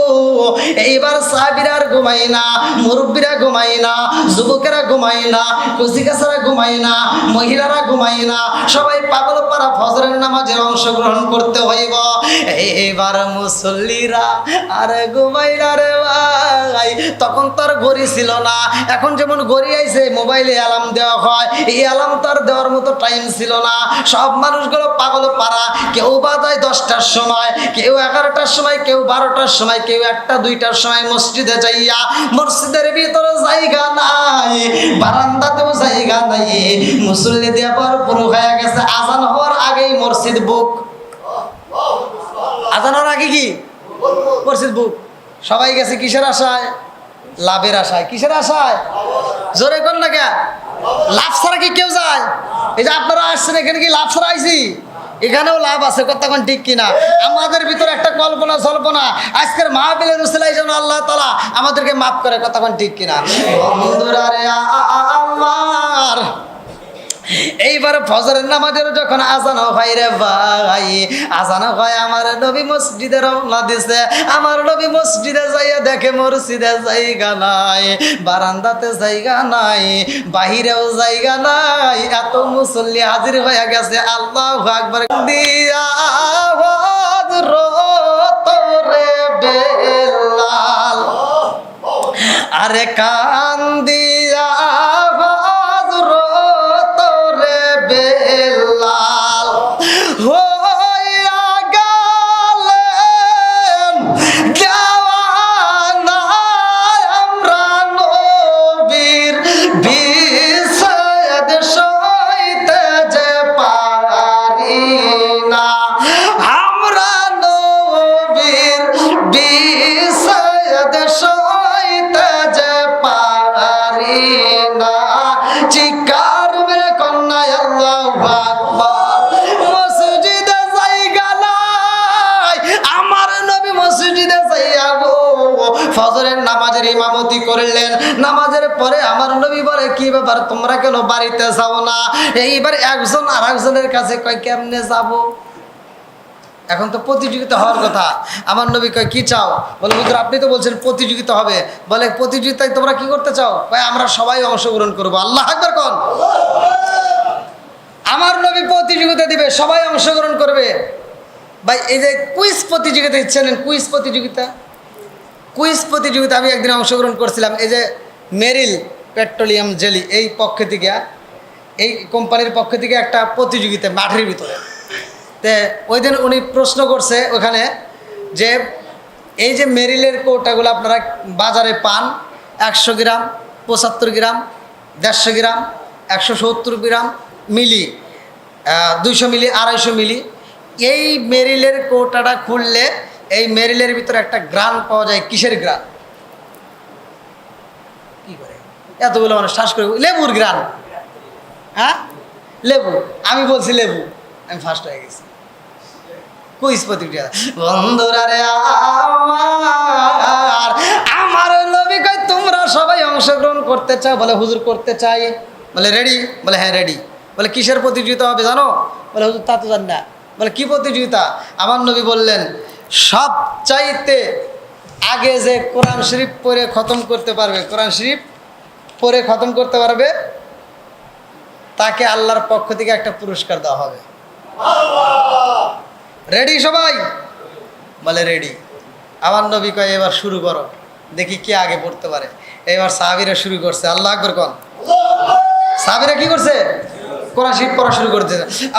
S1: এইবার সাহাবীরা আর ঘুমাই না, মুরব্বীরা ঘুমাই না, যুবকেরা ঘুমাই না, কচিকাচারা ঘুমাই না, মহিলারা ঘুমাই না, সবাই পাগল পারা ফজরের নামাজে অংশগ্রহণ করতে হইব। এইবার মুসল্লিরা আর ঘুমাই না রে ভাই। তখন তার ঘড়ি ছিল না, এখন যেমন ঘড়ি আইছে মোবাইলে অ্যালার্ম দেওয়া হয়, এই অ্যালার্ম তার দেওয়ার মতো টাইম ছিল না। সব মানুষগুলো পাগল পারা, কেউ বাজায় 10টার সময়, কেউ 11টার সময়, কেউ 12টার সময়, কেউ 1টা 2টার সময় মসজিদে যাইয়া, মসজিদের ভিতরে জায়গা নাই, বারান্দাতেও জায়গা নাই, মুসল্লি দিয়ে ভরপুর হয়ে গেছে। আজান হওয়ার আগেই মসজিদ বুক। আজান হওয়ার আগে কি মসজিদ বুক? সবাই গেছে কিসের আশায়? লাভের আশায়। কিসের আশায়? জোরে কর না কে? লাভ ছাড়া কি কেউ যায়? এই যে আপনারা আসছেন, এখানে কি লাভ ছাড়া আইছি? এখানেও লাভ আছে, কতক্ষণ ঠিক কিনা? আমাদের ভিতরে একটা কল্পনা জল্পনা, আজকের মাহফিলের উসিলায় যেন আল্লাহ তাআলা আমাদেরকে মাফ করে, কতক্ষণ ঠিক কিনা? বন্ধুরা রে আমার, এইবার ফজরের নামাজের যখন আজান হয় রে ভাই, আজান হয়, আমার নবী মসজিদে রওনা দিছে। আমার নবী মসজিদে যাইয়া দেখে মসজিদে জায়গা নাই, বারান্দাতে জায়গা নাই, বাহিরেও জায়গা নাই, এত মুসল্লি হাজির হয়ে গেছে। আল্লাহু আকবার দিয়া হযরত রে বেলাল, আরে কান দিয়া বেলাল হইয়া গেলেন দেওয়ানা, আমরা নবীর বিষয় সইতে যে পারি না, আমরা নবীর বিষয় সইতে যে পারি না। চিকার মেরে কন্যায় আল্লাহু আকবার। মসজিদে জায়গা নাই, আমার নবী মসজিদে যাইয়া গো ফজরের নামাজের ইমামতি করলেন। নামাজের পরে আমার নবী বলে, কি ব্যাপার তোমরা কেন বাড়িতে যাও না? এইবার একজন আর একজনের কাছে কয়, কেমনে যাব? এখন তো প্রতিযোগিতা হওয়ার কথা। আমার নবী কয়, কি চাও? বলে, হুজুর আপনি তো বলছেন প্রতিযোগিতা হবে। বলে, প্রতিযোগিতায় তোমরা কি করতে চাও? ভাই আমরা সবাই অংশগ্রহণ করবো। আল্লাহু আকবার কোন? আমার নবী প্রতিযোগিতা দিবে, সবাই অংশগ্রহণ করবে। ভাই এই যে কুইজ প্রতিযোগিতা ইচ্ছেন, কুইজ প্রতিযোগিতা, কুইজ প্রতিযোগিতা আমি একদিন অংশগ্রহণ করছিলাম। এই যে মেরিল পেট্রোলিয়াম জেলি, এই পক্ষ থেকে, এই কোম্পানির পক্ষ থেকে একটা প্রতিযোগিতা মাঠের ভিতরে। তে ওই দিন উনি প্রশ্ন করছে ওখানে যে এই যে মেরিলের কৌটাগুলো আপনারা বাজারে পান 100 গ্রাম 75 গ্রাম, 150 গ্রাম, 170 গ্রাম মিলি, 200 মিলি, 250 মিলি। এই মেরিলের কৌটাটা খুললে এই মেরিলের ভিতরে একটা গ্রান পাওয়া যায়। কিসের গ্রান? কি করে এতগুলো মানুষ শ্বাস করে? লেবুর গ্রান। হ্যাঁ, লেবু। আমি বলছি লেবু, আমি ফার্স্ট হয়ে গেছি। কুইজ প্রতিক্রিয়া। বন্ধুরা রে আমার নবী কয় তোমরা সবাই অংশগ্রহণ করতে চাও? বলে হুজুর করতে চাই। বলে রেডি? বলে হ্যাঁ রেডি। বলে কিসের প্রতিযোগিতা হবে জানো? বলে হুজুর তা তো জান না। বলে কি প্রতিযোগিতা? আমার নবী বললেন সবচাইতে আগে যে কোরআন শরীফ পড়ে খতম করতে পারবে, কোরআন শরীফ পড়ে খতম করতে পারবে, তাকে আল্লাহর পক্ষ থেকে একটা পুরস্কার দেওয়া হবে। রেডি সবাই? বলে রেডি। আমার নবী কয় এবার শুরু করো, দেখি কে আগে পড়তে পারে। এবার সাহাবীরা শুরু করছে। আল্লাহু আকবার কোন। সাহাবীরা কি করছে? কোরআন শরীফ পড়া শুরু করতে।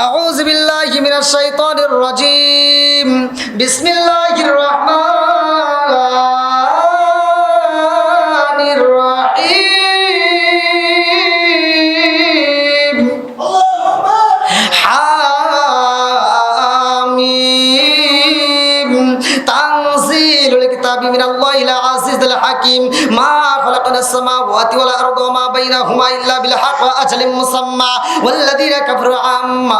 S1: আউযু বিল্লাহি মিনাশ শাইতানির রাজিম, বিসমিল্লাহির রহমানির রহিম। হামিম তানজিলুল কিতাবি মিনাল্লাহিল আজিজিল হাকিম। মা খালাকনাস সামাওয়াতি ওয়াল আরদা ওয়া মা বাইনাহুমা ইল্লা বিল হাক্কি ওয়া আজালিন মুসাম্মা ওয়াল্লাযীনা কাফারু আম্মা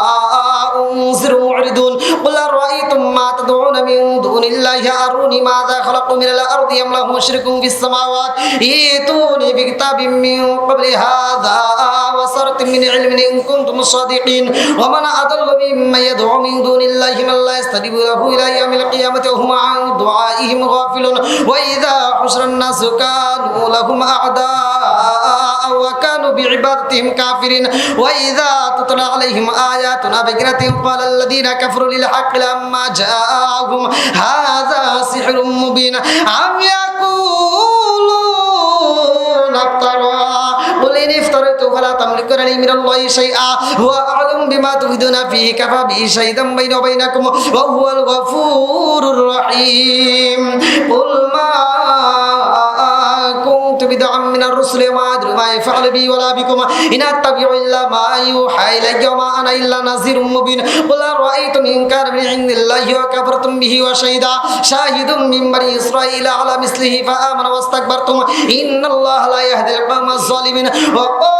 S1: উনজিরু মু'রিদুন। কুল আরাআইতুম মা তাদউনা মিন দুনিল্লাহি আরুনি মাযা খালাকু মিনাল আরদি আম লাহুম মুশরিকুন ফিস সামাওয়াতি ইতুনি বিকিতাবিম মিন ক্বাবলি হাযা ওয়া সারাতিন মিন ইলমিন ইন কুনতুম সাদিকিন। ওয়া মান আদাল্লু মিম্মান ইয়াদউ মিন দুনিল্লাহি মান লা ইয়াস্তাজিবু লাহু ইলা ইয়াউমিল কিয়ামাতি ওয়া হুম আন দুআইহিম গাফিলুন। ওয়া ইযা হুশিরান নাসু কানু লাহুম আ'দাআ ওয়া কানু বিইবাদাতিহিম কাফিরিন। ওয়া ইযা তুতলা আলাইহিম আয়াতুনা বাইয়িনাতিন ক্বালা আল্লাযীনা কাফারু লিল হাক্কি লাম্মা জাআহুম হাযা সিহরুম মুবিন। আম ইয়াকুলুনা ইফতারা قل إن افتريت فلا تملكون لي من الله شيئا هو أعلم بما تبدون فيه كفى به شهيدا بيني وبينكم وهو الغفور الرحيم. قل ما كنت بدعا من الرسل وما أدري ما يفعل بي ولا بكم إن أتبع إلا ما يوحى إلي وما أنا إلا نذير مبين. قل أرأيتم إن كان من عند الله وكفرتم به وشهد شاهد من بني إسرائيل على مثله فآمن واستكبرتم إن الله لا يهدي القوم الظالمين. وقال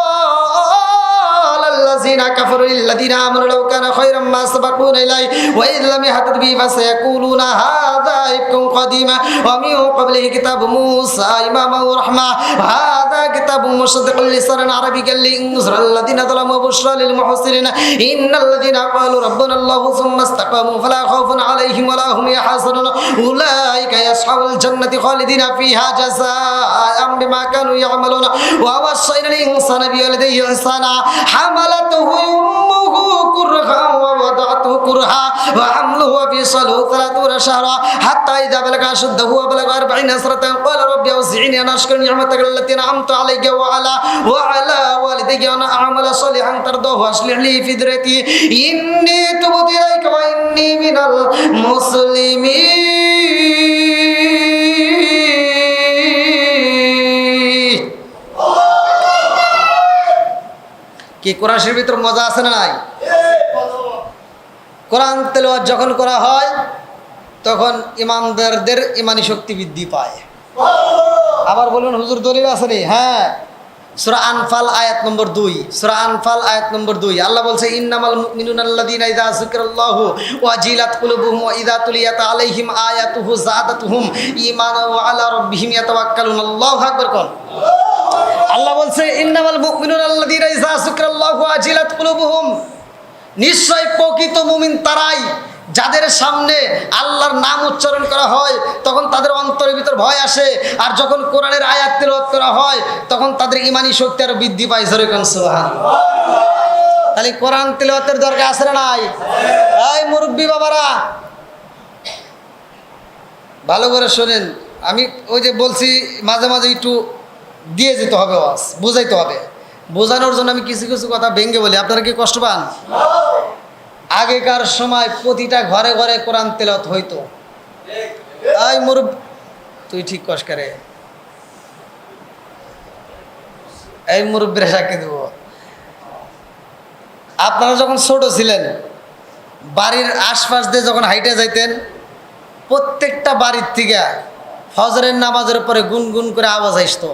S1: الذين كفروا للذين آمنوا لو كان خيرا ما سبقونا إليه وإذ لم يهتدوا به فسيقولون هذا إفك قديم ومن قبله كتاب موسى إماما ورحمة وهذا كتاب مصدق لسانا عربيا لينذر الذين ظلموا وبشرى للمحسنين. إن الذين قالوا ربنا الله ثم استقاموا فلا خوف عليهم ولا هم يحزنون أولئك يصحب الجنة خالدين فيها جزاء بما كانوا يعملون. ووصينا الإنسان بوالديه إحسانا حملته أمه كرها ووضعته كرها وحمله وفصاله 30 شهرا حتى إذا بلغ أشده وبلغ 40 سنة قال رب أوزعني أن أشكر نعمتك التي أنعمت علي وعلى والدي وأن أعمل صالحا ترضاه وأصلح لي في ذريتي إني تبت إليك وإني من المسلمين. কি কোরআন শরীফের ভিতর মজা আছে না নাই? কোরআন তেলাওয়াত যখন করা হয় তখন ইমানদারদের ইমানি শক্তি বৃদ্ধি পায়। আবার বলুন হুজুর দলিল আছে রে? হ্যাঁ, সূরা আনফাল আয়াত নম্বর 2, সূরা আনফাল আয়াত নম্বর 2 আল্লাহ বলছে ইন্নামাল মুমিনুনা আল্লাযীনা ইযা যিকিরাল্লাহু ওয়াজিলাত কুলুবুহুম ওয়া ইযা তুলিয়াত আলাইহিম আয়াতুহু যাদাতুহুম ঈমানান ওয়া আলা রাব্বিহিম ইয়াতাওয়াক্কালুন। আল্লাহু আকবার কোন। আল্লাহ বলছে ইন্নামাল মুমিনুনা আল্লাযীনা ইযা যিকিরাল্লাহু ওয়াজিলাত কুলুবুহুম, নিশ্চয় প্রকৃত মুমিন তারাই যাদের সামনে আল্লাহর নাম উচ্চারণ করা হয় তখন তাদের অন্তরের ভিতর ভয় আসে, আর যখন কোরআনের আয়াত তেলাওয়াত করা হয় তখন তাদের ঈমানি শক্তি আরো বৃদ্ধি পায়। জোরে কোন সুবহানাল্লাহ। তাহলে কোরআন তেলাওয়াতের দরকার আছে না নাই? এই মুরব্বি বাবারা ভালো করে শোনেন, আমি ওই যে বলছি মাঝে মাঝে একটু দিয়ে যেতে হবে, ওয়াজ বুঝাইতে হবে। বোঝানোর জন্য আমি কিছু কিছু কথা ভেঙে বলি, আপনারা কি কষ্ট পান? আগেকার সময় প্রতিটা ঘরে ঘরে কোরআন তেলাওয়াত হইতো। এই মুরব্বি তুই ঠিক কস করে এই মুরব্বীরা সাক্ষী দেব। আপনারা যখন ছোট ছিলেন, বাড়ির আশপাশ দিয়ে যখন হাইটে যাইতেন, প্রত্যেকটা বাড়ির থেকে ফজরের নামাজের পরে গুনগুন করে আওয়াজ আসতো।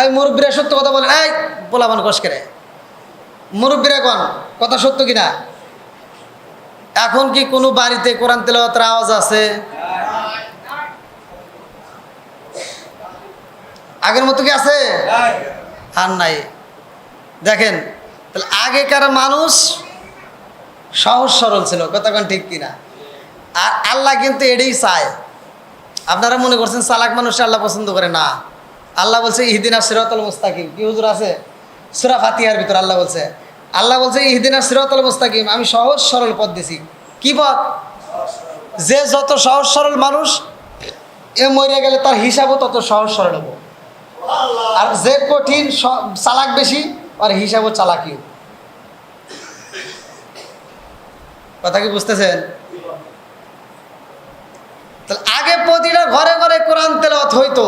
S1: এই মুরব্বীরা সত্য কথা বলেন, এই পোলাপান কষ করে মুরব্বীরা কোন কথা সত্য কিনা? এখন কি কোনো বাড়িতে কোরআন তেলাওয়াতের আওয়াজ আছে? আগের মতো কি আছে? আর নাই। দেখেন, তাহলে আগেকার মানুষ সহজ সরল ছিল, কথা কোন ঠিক কিনা? আর আল্লাহ কিন্তু এটাই চায়। আপনারা মনে করছেন চালাক মানুষকে আল্লাহ পছন্দ করে না। আল্লাহ বলছে ইহদিনাস সিরাতাল মুস্তাকিম। কি হুজুর আছে সূরা ফাতিহার ভিতর? আল্লাহ বলছে ইহদিনাস সিরাতাল মুস্তাকিম, আমি সহজ সরল পথ দিছি। কি পথ? যে যত সহজ সরল মানুষ এ মরে গেলে তার হিসাবও তত সহজ সরল হবো। আর যে কঠিন চালাক বেশি, আর হিসাবও চালাকিও। কথা কি বুঝতেছেন? তাহলে আগে প্রতিটা ঘরে ঘরে কোরআন তেলাওয়াত হইতো,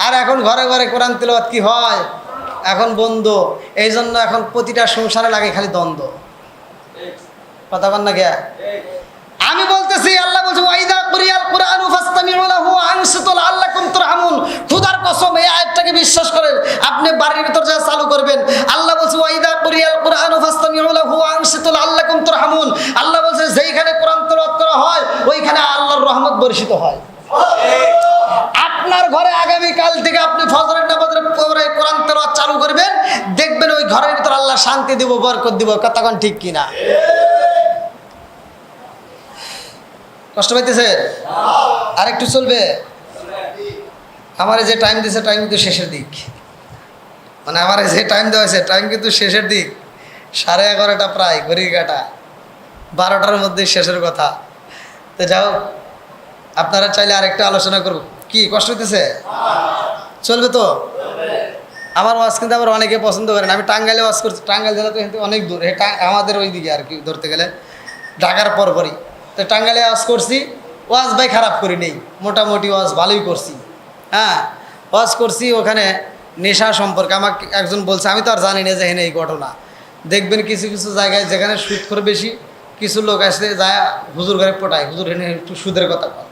S1: আর এখন ঘরে ঘরে কোরআন তেলাওয়াত কি হয়? এখন বন্ধ। এই জন্য এখন প্রতিটা সংসারে লাগে খালি দ্বন্দ্ব। কথা বল না কে? আমি বলতেছি, আল্লাহ বলছে ওয়াইদা কুরিয়াল কুরআনু ফাসতামিউ লাহু ওয়া আনসিতু লাআল্লাকুম তুরহামুন। খোদার কসম, এই আয়াতটাকে বিশ্বাস করেন, আপনি বাড়ির ভিতর যা চালু করবেন। আল্লাহ বলছে ওয়াইদা কুরিয়াল কুরআনু ফাসতামিউ লাহু ওয়া আনসিতু লাআল্লাকুম তুরহামুন। আল্লাহ বলছে যেইখানে কোরআন তেলাওয়াত করা হয় ওইখানে আল্লাহর রহমত বর্ষিত হয়। আপনার ঘরে আগামীকাল থেকে আপনি ফজরের নামাজের পরে কোরআন তেলাওয়াত চালু করবেন, দেখবেন ওই ঘরের ভিতর আল্লাহ শান্তি দিব, বরকত দিব। কথা কোন ঠিক কিনা? কষ্ট পাইতেছে? আর একটু চলবে? আমার যে টাইম দিয়েছে টাইম কিন্তু শেষের দিক, মানে আমার যে টাইম দেওয়া হয়েছে টাইম কিন্তু শেষের দিক। 11:30 প্রায়, ঘড়ির কাটা 12টার মধ্যে শেষের কথা। তো যাও, আপনারা চাইলে আরেকটা আলোচনা করব। কি কষ্ট হইতেছে? চলবে তো? আমার ওয়াজ কিন্তু আবার অনেকে পছন্দ করেন। আমি টাঙ্গাইলে ওয়াজ করছি। টাঙ্গাইল জেলা তো কিন্তু অনেক দূর, এটা আমাদের ওই দিকে আর কি ধরতে গেলে ঢাকার পরপরই। তো টাঙ্গাইলে ওয়াজ করছি, ওয়াজ ভাই খারাপ করি নেই, মোটামুটি ওয়াজ ভালোই করছি। হ্যাঁ, ওয়াজ করছি। ওখানে নেশা সম্পর্কে আমাকে একজন বলছে, আমি তো আর জানি না যে হেনে এই ঘটনা। দেখবেন কিছু কিছু জায়গায় যেখানে সুদখোর বেশি, কিছু লোক আসে যায় হুজুর ঘরে পটায়, হুজুর হেনে একটু সুদের কথা কয়।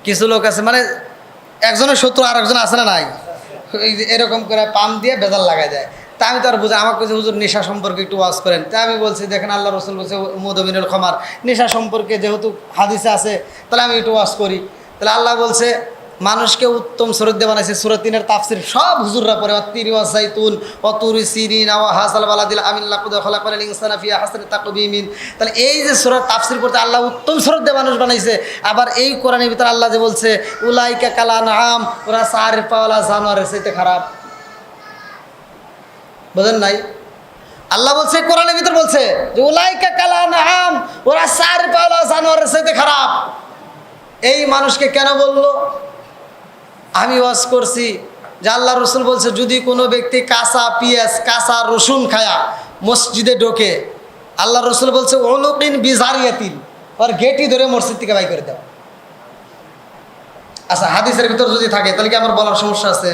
S1: কিছু লোক আছে মানে একজনের শত্রু আর একজন আছে না নাই, এরকম করে পাম দিয়ে বেজাল লাগাই দেয়। তা আমি তো আর বুঝি, আমাকে বলছে হুজুর নেশা সম্পর্কে একটু ওয়াজ করেন। তা আমি বলছি দেখেন আল্লাহ রসুল বলছে মুদমিনুল খমার, নেশা সম্পর্কে যেহেতু হাদিসে আছে তাহলে আমি একটু ওয়াজ করি। তাহলে আল্লাহ বলছে মানুষকে উত্তম সুরত দিয়ে বানাইছে। সূরা 3-এর তাফসীর সব হুজুররা পড়ে, অত্তিরি ওয়া যাইতুন ওয়া তুরি সিরিন ওয়া হাসাল বালাদিল আমিন লাকুদ খালাকাল ইনসানা ফি আহসানি তাকবীমিন। তাহলে এই যে সূরা তাফসীর করতে আল্লাহ উত্তম সুরত দিয়ে মানুষ বানাইছে। আবার এই কোরআনের ভিতরে আল্লাহ যে বলছে উলাইকা কাল আনআম, ওরা সারিফ পাওয়ালা জানোয়ারের চাইতে খারাপ। বুঝেন নাই? আল্লাহ বলছে কোরআনের ভিতর বলছে যে উলাইকা কাল আনআম, ওরা সারিফ পাওয়ালা জানোয়ারের চাইতে খারাপ। এই মানুষকে কেন বললো? আমি ওয়াজ করছি যে আল্লাহ রসুল বলছে যদি কোনো ব্যক্তি কাঁচা পেঁয়াজ কাঁচা রসুন খায়া মসজিদে ঢোকে, আল্লাহ রসুল বলছে উলুকিন বিজারিয়াতিন, ওর গেটি ধরে মসজিদ থেকে বাই করে দেওয়া। আচ্ছা, হাদিসের ভিতর যদি থাকে তাহলে কি আমার বলার সমস্যা আছে?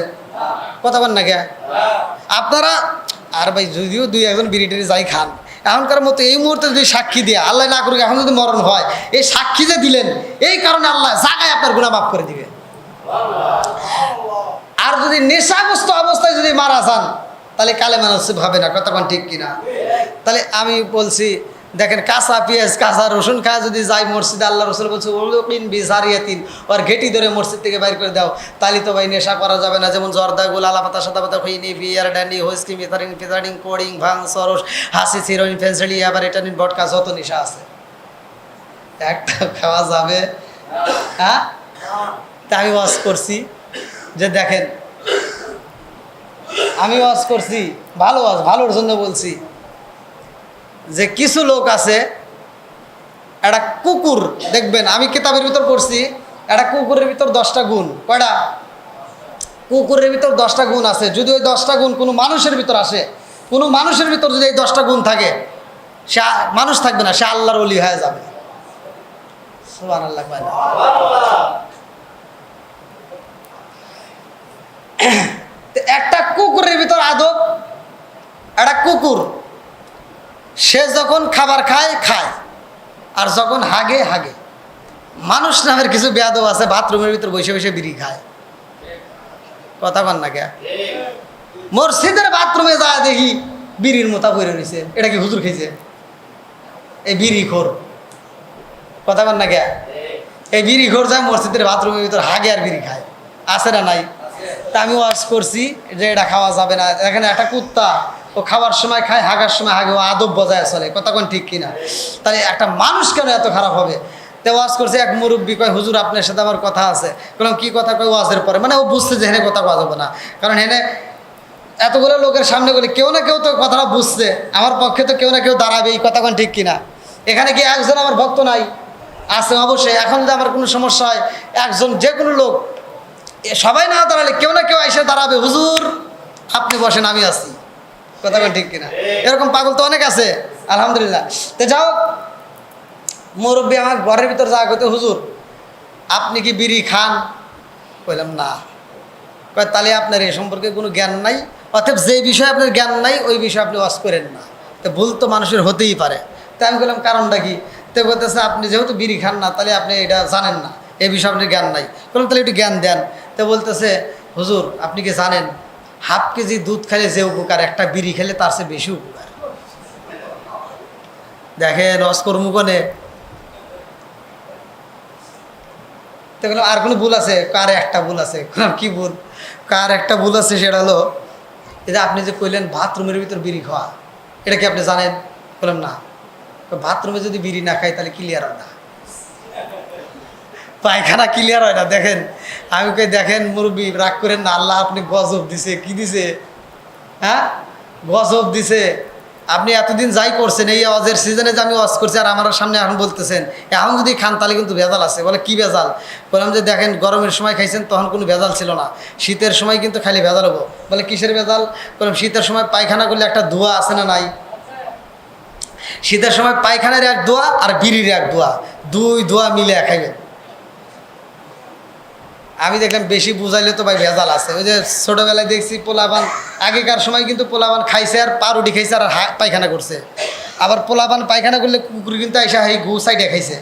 S1: কথা বল না কে আপনারা? আর ভাই যদিও 2-1 বিড়ি টিড়ি যাই খান, এখনকার মতো এই মুহূর্তে যদি সাক্ষী দিয়ে আল্লাহ না করুক, এখন যদি মরণ হয়, এই সাক্ষী যে দিলেন এই কারণে আল্লাহ জায়গায় আপনার গুনাহ মাফ করে দিবে। আর যদি নেশাগ্রস্ত অবস্থায় যদি মারা যান তাহলে কালেমা নসিব হবে না। কতক্ষণ ঠিক কিনা? তাহলে আমি বলছি দেখেন কাঁচা পেঁয়াজ কাঁচা রসুন খায় যদি যাই মসজিদে, আল্লাহ রসুল বলছে উলুকিন বিজারিয়াতিন, ওর ঘেটি ধরে মসজিদ থেকে বাইর করে দাও, তাহলে তো ভাই নেশা করা যাবে না। যেমন জর্দা গোল আলাপাতা সাদা পাতা খইনি বিয়ার ড্যান্ডি হুইস্কি মিথারিন ফিথারিন কোডিং ভাং সরস হাসি সিরোইন ফেন্সিলি আবার এটানিন ভটকা যত নেশা আছে একটা খাওয়া যাবে? হ্যাঁ, তা আমি ওয়াজ করছি যে দেখেন, আমি ওয়াজ করছি ভালো ওয়াজ, ভালোর জন্য বলছি যে কিছু লোক আছে, একটা কুকুর দেখবেন, আমি কিতাবের ভিতর পড়ছি একটা কুকুরের ভিতর 10টা গুণ। কয়টা? কুকুরের ভিতর 10টা গুণ আছে। যদি ওই 10টা গুণ কোনো মানুষের ভিতর আসে, কোনো মানুষের ভিতর যদি এই 10টা গুণ থাকে, সে মানুষ থাকবে না, সে আল্লাহর ওলি হয়ে যাবে। সুবহানাল্লাহ। সে যখন খাবার খায় খায়, আর যখন হাগে হাগে। মানুষ নামের কিছু বেয়াদব আছে বাথরুমের ভিতর বসে বসে বিড়ি খায়। কথা কন না কে? মসজিদের বাথরুমে যায় দেখি বিড়ির মোতা পড়ে রয়েছে, এটা কি হুজুর খেয়েছে? এই বিড়ি খোর। কথা কন না কে? এই বিড়ি খোর যায় মসজিদের বাথরুমের ভিতর হাগে আর বিড়ি খায়, আছে না নাই? তা আমি ওয়াজ করছি যে এটা খাওয়া যাবে না। এখানে একটা কুত্তা, ও খাওয়ার সময় খায়, হাগার সময় হাগে, ও আদব বজায় চলে। কথা কোন ঠিক কিনা? তাহলে একটা মানুষ কেন এত খারাপ হবে? তো ওয়াজ করছে এক মুরব্বী, কয় হুজুর আপনার সাথে আমার কথা আছে। বললাম কি কথা? কয় ওয়াজের পরে। মানে ও বুঝছে যে হেনে কথা কওয়া যাবে না, কারণ হেনে এতগুলো লোকের সামনে বলে কেউ না কেউ তো কথাটা বুঝছে, আমার পক্ষে তো কেউ না কেউ দাঁড়াবে। এই কথা কোন ঠিক কিনা? এখানে কি একজন আমার ভক্ত নাই? আছে অবশ্যই। এখন যদি আমার কোনো সমস্যা হয়, একজন যে কোনো লোক, সবাই না দাঁড়ালে কেউ না কেউ এসে দাঁড়াবে, হুজুর আপনি বসেন আমি আছি। কথা কোন ঠিক কিনা? এরকম পাগল তো অনেক আছে, আলহামদুলিল্লাহ। তো যাও, মুরব্বী আমার ঘরের ভিতর যা করতে, হুজুর আপনি কি বিড়ি খান? বললাম না। কয় তাহলে আপনার এ সম্পর্কে কোনো জ্ঞান নাই, অতএব যে বিষয়ে আপনার জ্ঞান নাই ওই বিষয়ে আপনি ওয়াজ করেন না। তো ভুল তো মানুষের হতেই পারে। তাই আমি বললাম কারণটা কি? তো বলতেছে আপনি যেহেতু বিড়ি খান না, তাহলে আপনি এটা জানেন না, এই বিষয়ে আপনার জ্ঞান নাই। বললাম তাহলে একটু জ্ঞান দেন। তো বলতেছে হুজুর আপনি কি জানেন, হাফ কেজি দুধ খেলে যে উপকার, একটা বিড়ি খেলে তার চেয়ে বেশি উপকার। দেখেন ওয়াজ কর্মকনে। তো বললাম আর কোনো ভুল আছে? কার একটা ভুল আছে। কি ভুল? কার একটা ভুল আছে, সেটা হলো এই যে আপনি যে কইলেন বাথরুমের ভিতর বিড়ি খাওয়া, এটা কি আপনি জানেন? বললাম না। বাথরুমে যদি বিড়ি না খাই তাহলে ক্লিয়ার হয় না, পায়খানা ক্লিয়ার হয় না। দেখেন আমি কই দেখেন মুরব্বী রাগ করেন না, আল্লাহ আপনি গজব দিছে। কি দিছে? হ্যাঁ গজব দিছে। আপনি এতদিন যাই করছেন, এই ওয়াজের সিজনে যে আমি ওয়াজ করছি, আর আমার সামনে এখন বলতেছেন এখন যদি খান তাহলে কিন্তু ভেজাল আছে। বলে কি ভেজাল? বললাম যে দেখেন গরমের সময় খাইছেন তখন কোনো ভেজাল ছিল না, শীতের সময় কিন্তু খাইলে ভেজাল হবো। বলে কিসের ভেজাল? বললাম শীতের সময় পায়খানা করলে একটা ধোঁয়া আছে না নাই? শীতের সময় পায়খানার এক ধোঁয়া আর বিড়ির এক ধোঁয়া, দুই ধোঁয়া মিলে খাইবেন। আমি দেখলাম বেশি বুঝাইলে তো ভাই ভেজাল আছে। ওই যে ছোটোবেলায় দেখছি পোলাপান, আগেকার সময় কিন্তু পোলাপান খাইছে আর পাউরুটি খাইছে আর পায়খানা করছে। আবার পোলাপান পায়খানা করলে কুকুর কিন্তু আইসা এই ঘু সাইডে খাইছে।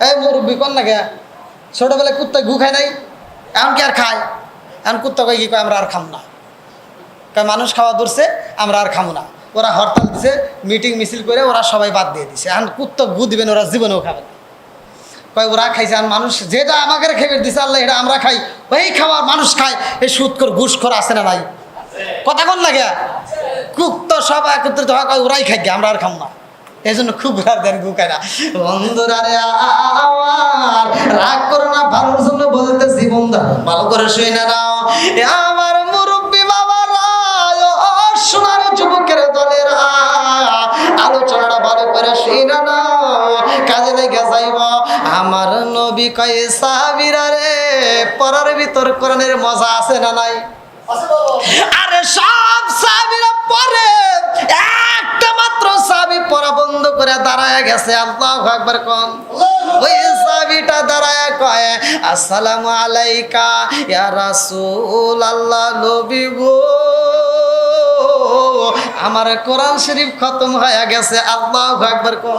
S1: এই মুরব্বী কর না কে? ছোটোবেলায় কুত্তা ঘু খায় নাই, এখন কি আর খায়? এখন কুত্তা কয় কি কয় আমরা আর খাম না, কয় মানুষ খাওয়া ধরছে আমরা আর খামো না। ওরা হরতাল দিছে, মিটিং মিছিল করে ওরা সবাই বাদ দিয়ে দিছে। এখন কুত্তা ঘু দিবেন, ওরা জীবনেও খাবে না। কয় ওরা খাইছে, আর মানুষ যেটা আমাকে খেয়ে দিছে আল্লাহ এটা আমরা খাই, ওই খাওয়ার মানুষ খায়। এই সুদখোর ঘুষখোর আছে না নাই? কথা কোন লাগে? কুত্তা সব একত্রিত হয়, কয় ওরাই খাই, আমরা আর খাম না। এই জন্য খুব রাত দেন গু খায় না। বন্ধুরা রে আমার রাগ করো না, ভালোর জন্য বলতেছি বন্ধু, ভালো করে শুই না নাও। আমার মুরব্বী বাবারা, সোনার যুবকের দলের আলোচনাটা ভালো করে শুই না নাও, কাজে লেগে যাইব। আমার নবী কয় সাহাবীরা রে, পড়ার ভিতর কোরআনের মজা আছে না নাই? আরে সব সাহাবীরা পড়ে, একটা মাত্র সাহাবী পড়া বন্ধ করে দাঁড়ায় গেছে। আল্লাহু আকবার কোন। ওই সাহাবীটা দাঁড়ায় কয় আসসালামু আলাইকা ইয়া রাসূলুল্লাহ, নবী গো আমার কোরআন শরীফ খতম হয়ে গেছে। আল্লাহু আকবার কোন।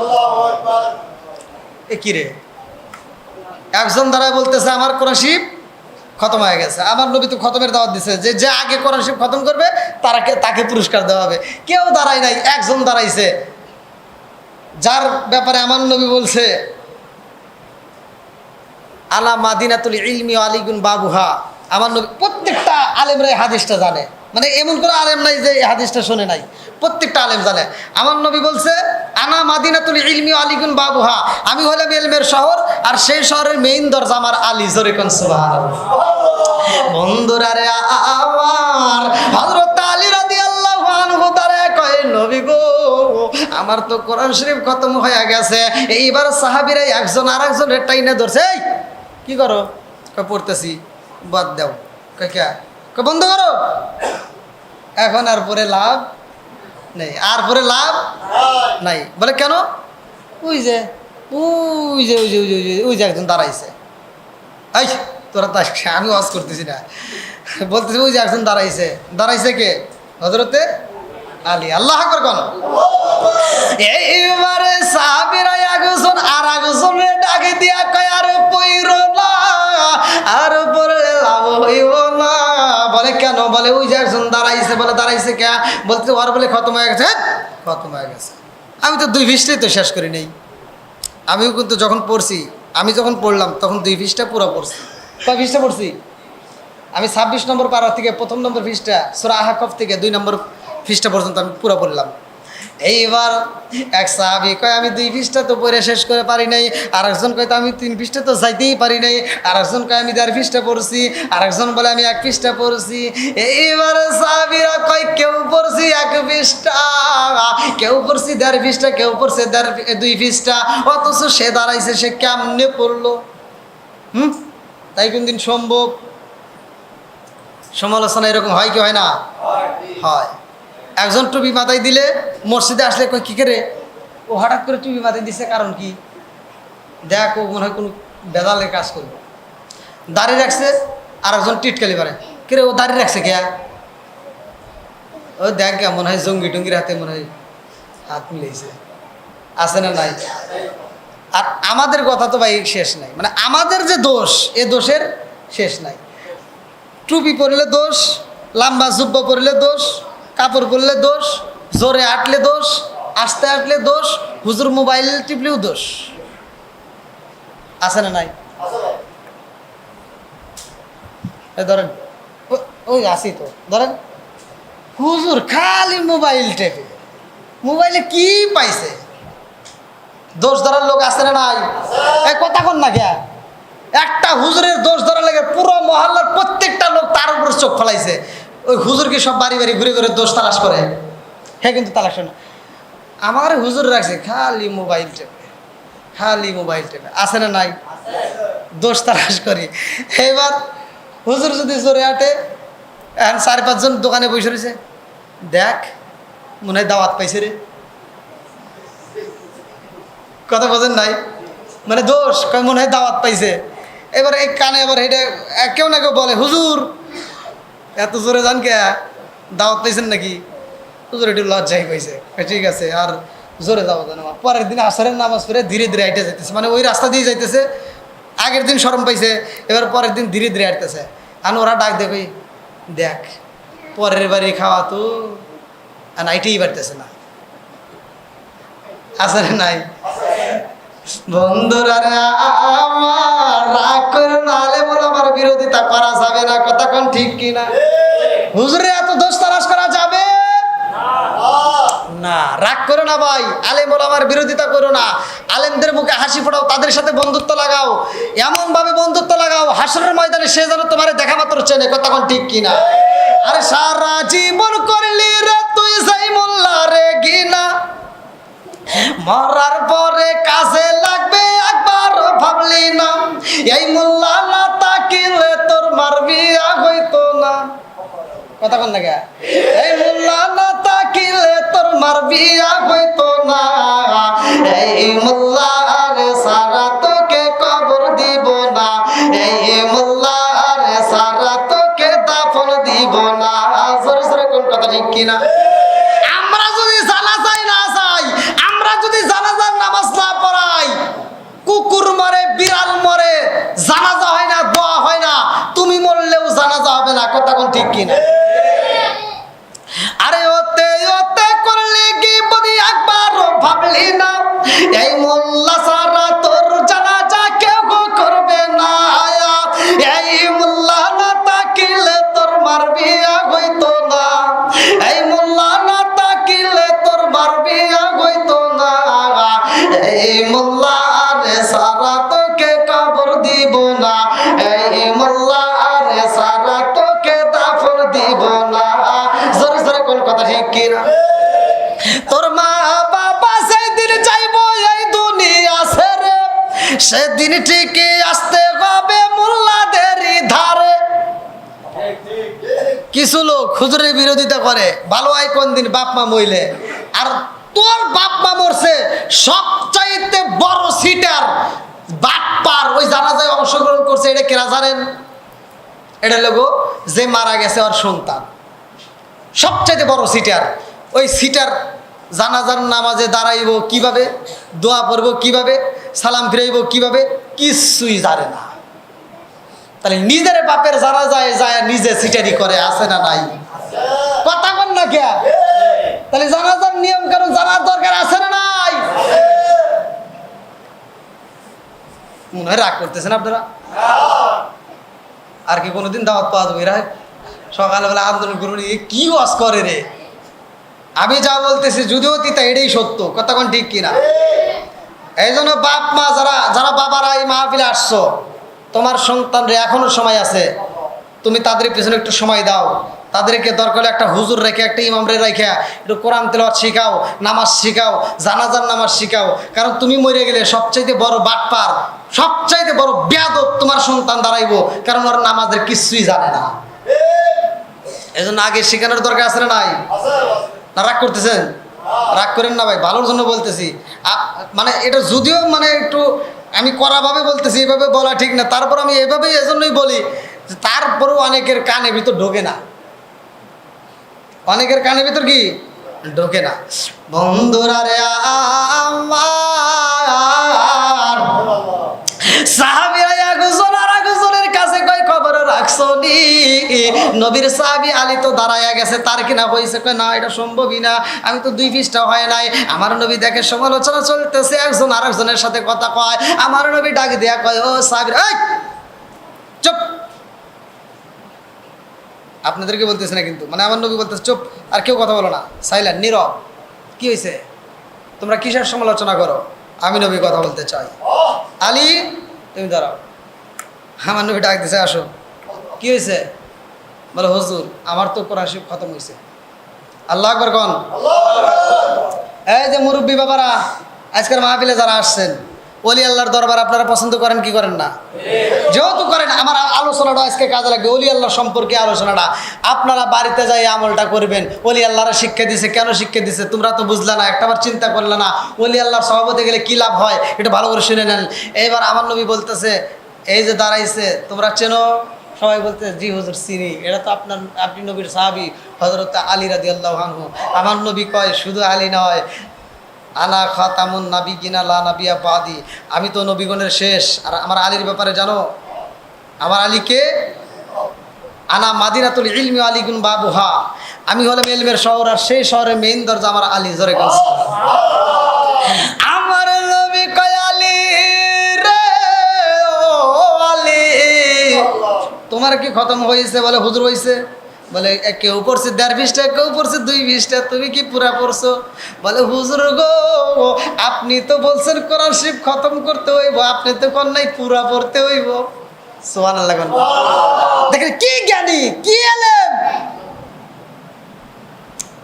S1: এ কি রে? একজন দাঁড়ায় বলতেছে আমার কোরআন শরীফ খতম হয়ে গেছে। আমার নবী তো খতমের দাওয়াত দিছে যে যে আগে কোরআন শরীফ খতম করবে তাকে পুরস্কার দেওয়া হবে। কেউ দাঁড়ায় নাই, একজন দাঁড়াইছে, যার ব্যাপারে আমার নবী বলছে আলা মাদিনাতুল ইলমি ওয়া আলিগুন বাবুহা। আমার নবী প্রত্যেকটা আলেমরা এই হাদিসটা জানে, মানে এমন কোনো আলেম নাই যে এই হাদিসটা শোনে নাই, প্রত্যেকটা আলেম জানে। আমার নবী বলছে আনা মাদিনাতুল ইলমি ওয়া আলিগুন বাবুহা, আমি হলাম ইলমের শহর আর সেই শহরের মেইন দরজা আমার আলী। জোরে কোন সুবহানাল্লাহ। বন্ধুরা রে আমার হযরত আলী রাদিয়াল্লাহু আনহু দাঁড়ায় কয় নবী গো আমার তো কোরআন শরীফ খতম হয়ে গেছে। এইবার সাহাবীরা একজন আরেকজনের টাইনে ধরছে, এই কি করো? কয় পড়তেছি। বাদ দাও। কয় কে? কয় বন্ধ করো। এখন আর পরে লাভ নেই, আর পরে লাভ নাই। বলে কেন? ওই যে ওই যে ওই যে ওই যে ওই যে একজন দাঁড়াইছে। এই তোরা তো আমি ওয়াজ করতেছি না, বলতেছি ওই যে একজন দাঁড়াইছে। দাঁড়াইছে কে? হযরতে আলী। আল্লাহ আকবার কোন। এইবারে সাহাবীরা একজন আর একজনের ডাকে দিয়া কয় আর পইরো না, আর পড়লে লাভ হইব না। বলে কেন? বলে ওই যে একজন দাঁড়াইছে। বলে দাঁড়াইছে কে? বলতে ওর বলে খতম হয়ে গেছে। খতম হয়ে গেছে। আমি তো 2 পৃষ্ঠাই তো শেষ করি নেই। আমিও কিন্তু যখন পড়ছি, আমি যখন পড়লাম তখন 2 পৃষ্ঠা পুরো পড়ছি। কয় পৃষ্ঠা পড়ছি? আমি 26 নম্বর পারা থেকে 1ম নম্বর পৃষ্ঠা সূরা আহকাফ থেকে 2 নম্বর পৃষ্ঠা পর্যন্ত আমি পুরো পড়লাম। এইবার এক সাহাবী কয় আমি 2 পৃষ্ঠা তো পড়ে শেষ করে পারি নাই। আর একজন কয় তো আমি 3 পৃষ্ঠা তো যাইতেই পারি নাই। আর একজন কয় আমি 1.5 পৃষ্ঠা পড়ছি। আর একজন বলে আমি 1 পৃষ্ঠা পড়ছি। এইবার সাহাবীরা কয় কেউ পড়ছি 1 পৃষ্ঠা, কেউ পড়ছি 1.5 পৃষ্ঠা, কেউ পড়ছে 2 পৃষ্ঠা। অথচ সে দাঁড়াইছে, সে কেমনে পড়লো? তাই কোনদিন সম্ভব? সমালোচনা এরকম হয় কি হয় না? হয়। একজন টুপি মাথায় দিলে মসজিদে আসলে কই কি করে ও হঠাৎ করে টুপি মাথায় দিছে, কারণ কি? দেখ ও মনে হয় কোনো বেদালের কাজ করবে। দাড়ি রাখছে, আর একজন টিটকালি পারে কিরে ও দাড়ি রাখছে কে? ও দেখ কে মনে হয় জঙ্গি টঙ্গির হাতে মনে হয় হাত মিলেছে। আছে না নাই? আর আমাদের কথা তো ভাই শেষ নাই। মানে আমাদের যে দোষ, এ দোষের শেষ নাই। টুপি পরলে দোষ, লম্বা জুব্বা পরলে দোষ, কাপড় পরলে দোষ, জোরে আটলে দোষ, আস্তে আটলে দোষ, হুজুর মোবাইল টিপলেও দোষ। আছে না নাই? ধরেন ওই আসি তো, ধরেন হুজুর খালি মোবাইল টেপে, মোবাইলে কি পাইছে? দোষ ধরার লোক আছে না নাই? এই কথা কন না কে? একটা হুজুরের দোষ ধরা লাগে পুরো মহল্লার প্রত্যেকটা লোক তার উপর চোখ ফেলাইছে। ওই হুজুর কি সব বাড়ি বাড়ি ঘুরে ঘুরে দোষ তালাশ করে? হ্যাঁ, কিন্তু তালাশ না। আমার হুজুর রাখছে খালি মোবাইল টেপে, খালি মোবাইল টেপে। আছে না নাই? দোষ তালাশ করি। এবার হুজুর যদি জোরে আটে, এখন 4-5 জন দোকানে বসে রয়েছে, দেখ মনে হয় দাওয়াত পাইছে রে। কথা বোঝেন নাই? মানে দোষ মনে হয় দাওয়াত পাইছে। এবার এই কানে এবার এটা কেউ না কেউ বলে হুজুর এত জোরে যান কে, দাওয়াত পাইছেন নাকি? হুজুর একটু লজ্জাই পাইছে। ঠিক আছে, আর জোরে যাওয়া যায় না। পরের দিন আসরের নামাজ পড়ে ধীরে ধীরে হাইটে যাইতেছে, মানে ওই রাস্তা দিয়ে যাইতেছে। আগের দিন শরম পাইছে, এবার পরের দিন ধীরে ধীরে হাঁটতেছে। আর ওরা ডাক দেখি, দেখ পরের বাড়ি খাওয়া তো আর আইটেই বাড়তেছে না। আসরে নাই? বন্ধুরা আমার রাগ করে না, আলেম ওলামার বিরোধিতা করা যাবে না। কথা কোন ঠিক কিনা? হুজুরে এত দোষ তালাশ করা যাবে না। রাগ করো না ভাই, আলেম ওলামার বিরোধিতা করো না। আলেমদের মুখে হাসি ফোটাও, তাদের সাথে বন্ধুত্ব লাগাও, এমন ভাবে বন্ধুত্ব লাগাও হাসরের ময়দানে সে যেন তোমার দেখা মাত্র চেনে। কথা কোন ঠিক কিনা? আরে সারা জীবন করলি রে তুই যাই মোল্লা রে গিনা, মরার পরে কাজে লাগবে একবার ভাবলি না। এই মোল্লা না তাকিলে তোর মার বিয়া হইতো না। কথা কোন লাগে? এই মোল্লা না তাকিলে তোর মার বিয়া হইতো না। এই মোল্লার সারা তোকে কবর দিব না। এই মোল্লার সারা তোকে দাফন দিব না। জোরে জোরে কোন কথা ঠিক কিনা? আমরা যদি জানাজাই না যাই, আমরা যদি জানাজার নামাজ না পড়াই, কুকুর মরে, বিড়াল মরে, জানাজা হয় না, দোয়া হয় না, তুমি মরলেও জানাজা হবে না। কথা কোন ঠিক কিনা? আরে ওতে ওতে করলে কি বদি একবার ভাবলি না। এই মোল্লা সারা তোর জানাজা কেউ করবে না। এই মোল্লা না তাকিলে তোর মার বিয়া হইতো না। এই মোল্লা না তাকিলে তোর মার বিয়া হইতো না। এই মোল্লা আরে সারা তোকে কবর দিব না। এই মোল্লা আরে সারা তোকে দাফন দিব না। জোরে জোরে কোন কথা ঠিক কিনা? তোর মা বাবা সেদিন যাইবো এই দুনিয়া ছেড়ে, সেদিন ঠিকই আসতে হবে মোল্লাদেরই ধারে। কিছু লোক হুজুরের বিরোধিতা করে, ভালো হয় কোন দিন বাপ মা মইলে। আর তোর বাপ মা মরছে, সবচাইতে বড় সিটার বাটপার ওই জানাজায় অংশগ্রহণ করছে। এটা কেনা জানেন? এটা লোক যে মারা গেছে ওর সন্তান, সবচাইতে বড় সিটার। ওই সিটার জানাজার নামাজে দাঁড়াইব কিভাবে, দোয়া পড়ব কিভাবে, সালাম ফিরাইব কিভাবে, কিছুই জানে না। তাহলে নিজের বাপের জানা যায় যায় নিজে সিটারি করে, আছে না নাই? কথা বল না কে? তাহলে জানাজার নিয়ম কারণ জানার দরকার আছে না নাই? মনে হয় রাগ করতেছেন আপনারা? আর কি কোনোদিন দাওয়াত পাওয়া যাবে? এরা সকালবেলা আন্দোলন করুন, কি ওয়াজ করে রে। আমি যা বলতেছি যদিও তিতা এটাই সত্য, কথা কোন ঠিক কিনা? এই জন্য বাপ মা যারা যারা বাবারা এই মাহফিলে আসছো, তোমার সন্তানরে এখনো সময় আছে, তুমি তাদের পিছনে একটু সময় দাও। তাদেরকে দরকার হলে একটা হুজুর রেখে, একটা ইমামরে রেখে একটু কোরআন তেলাওয়াত শিখাও, নামাজ শিখাও, জানাজার নামাজ শিখাও। কারণ তুমি মরে গেলে সবচাইতে বড় বাটপার, সবচাইতে বড় বেয়াদব তোমার সন্তান দাঁড়াইবো, কারণ ওর নামাজের কিছুই জানে না। এই জন্য আগে শেখানোর দরকার আছে না নাই? না রাগ করতেছেন? রাগ করেন না ভাই, ভালোর জন্য বলতেছি। মানে এটা যদিও মানে একটু আমি কড়াভাবে বলতেছি, এইভাবে বলা ঠিক না, তারপর আমি এভাবেই এজন্যই বলি, তারপরেও অনেকের কানে ভিতর ঢোকে না, অনেকের কানে ভিতর কি ঢোকে না। বন্ধুরা রে আমার সাহাবীরা একজন আর একজনের কাছে কয় খবর রাখছো নি? নবীর সাহাবী আলী তো দাঁড়ায়া গেছে, তার কিনা হয়েছে, কয় না এটা সম্ভবই না, আমি তো 2 পৃষ্ঠা হয় নাই। আমার নবী দেখে সমালোচনা চলতেছে, একজন আর একজনের সাথে কথা কয়। আমার নবী ডাক দেয়া কয়, ও সাহাবীরা, এই চুপ। আপনাদেরকে বলতেছে না কিন্তু, মানে আমার নবী বলতেছে চুপ, আর কেউ কথা বলো না, সাইলেন্ট, নীরব। কি হয়েছে? তোমরা কিসের সমালোচনা করো? আমি নবী কথা বলতে চাই। আলী তুমি দাঁড়াও। আমার নবী ডাক দিছে, আসো। কি হয়েছে? বলে হুজুর আমার তো কোরআন শরীফ খতম হয়েছে। আল্লাহ আকবার কোন। এই যে মুরব্বী বাবারা আজকের মাহফিলে যারা আসছেন, ওলি আল্লাহর দরবার আপনারা পছন্দ করেন কি করেন না? যেহেতু করেন, আমার আলোচনাটা আজকে কাজে লাগবে। ওলি আল্লাহ সম্পর্কে আলোচনাটা আপনারা বাড়িতে যাই আমলটা করবেন। ওলি আল্লাহরা শিক্ষা দিছে, কেন শিক্ষা দিছে তোমরা তো বুঝলে না, একটাবার চিন্তা করলে না। ওলি আল্লাহর সভাপতি গেলে কি লাভ হয় এটা ভালো করে শুনে নেন। এইবার আমার নবী বলতেছে, এই যে দাঁড়াইছে তোমরা চেনো? সবাই বলতে জি হুজুর চিনি, এটা তো আপনি নবীর সাহাবী হযরত আলী রাদিয়াল্লাহু আনহু। আমার নবী কয় শুধু আলী নয়, আনা খাতামুন নাবিয়িনা লা নাবিয়্যা বাদি, আমি তো নবীগণের শেষ। আর আমার আলীর ব্যাপারে জানো? আমার আলীকে আনা মাদিনাতুল ইলমি আলীগুন বাবুহা, আমি হলাম ইলমের শহর, আর সেই শহরের মেইন দরজা আমার আলী। জোরে কাজ। আমার নবী কয় আলী রে, ও আলী তোমার কি খতম হয়েছে? বলে হুজুর হয়েছে। বলে কেউ পড়ছে 1.5 পৃষ্ঠা, কেউ পড়ছে 2 পৃষ্ঠা, তুমি কি পুরা পড়ছো? বলে হুজুর গো আপনি তো বলছেন কোরআন শরীফ খতম করতে হইব, আপনি তো কোন নাই পুরা পড়তে হইব। সুবহানাল্লাহ। দেখেন কি জ্ঞানী, কি আলেম,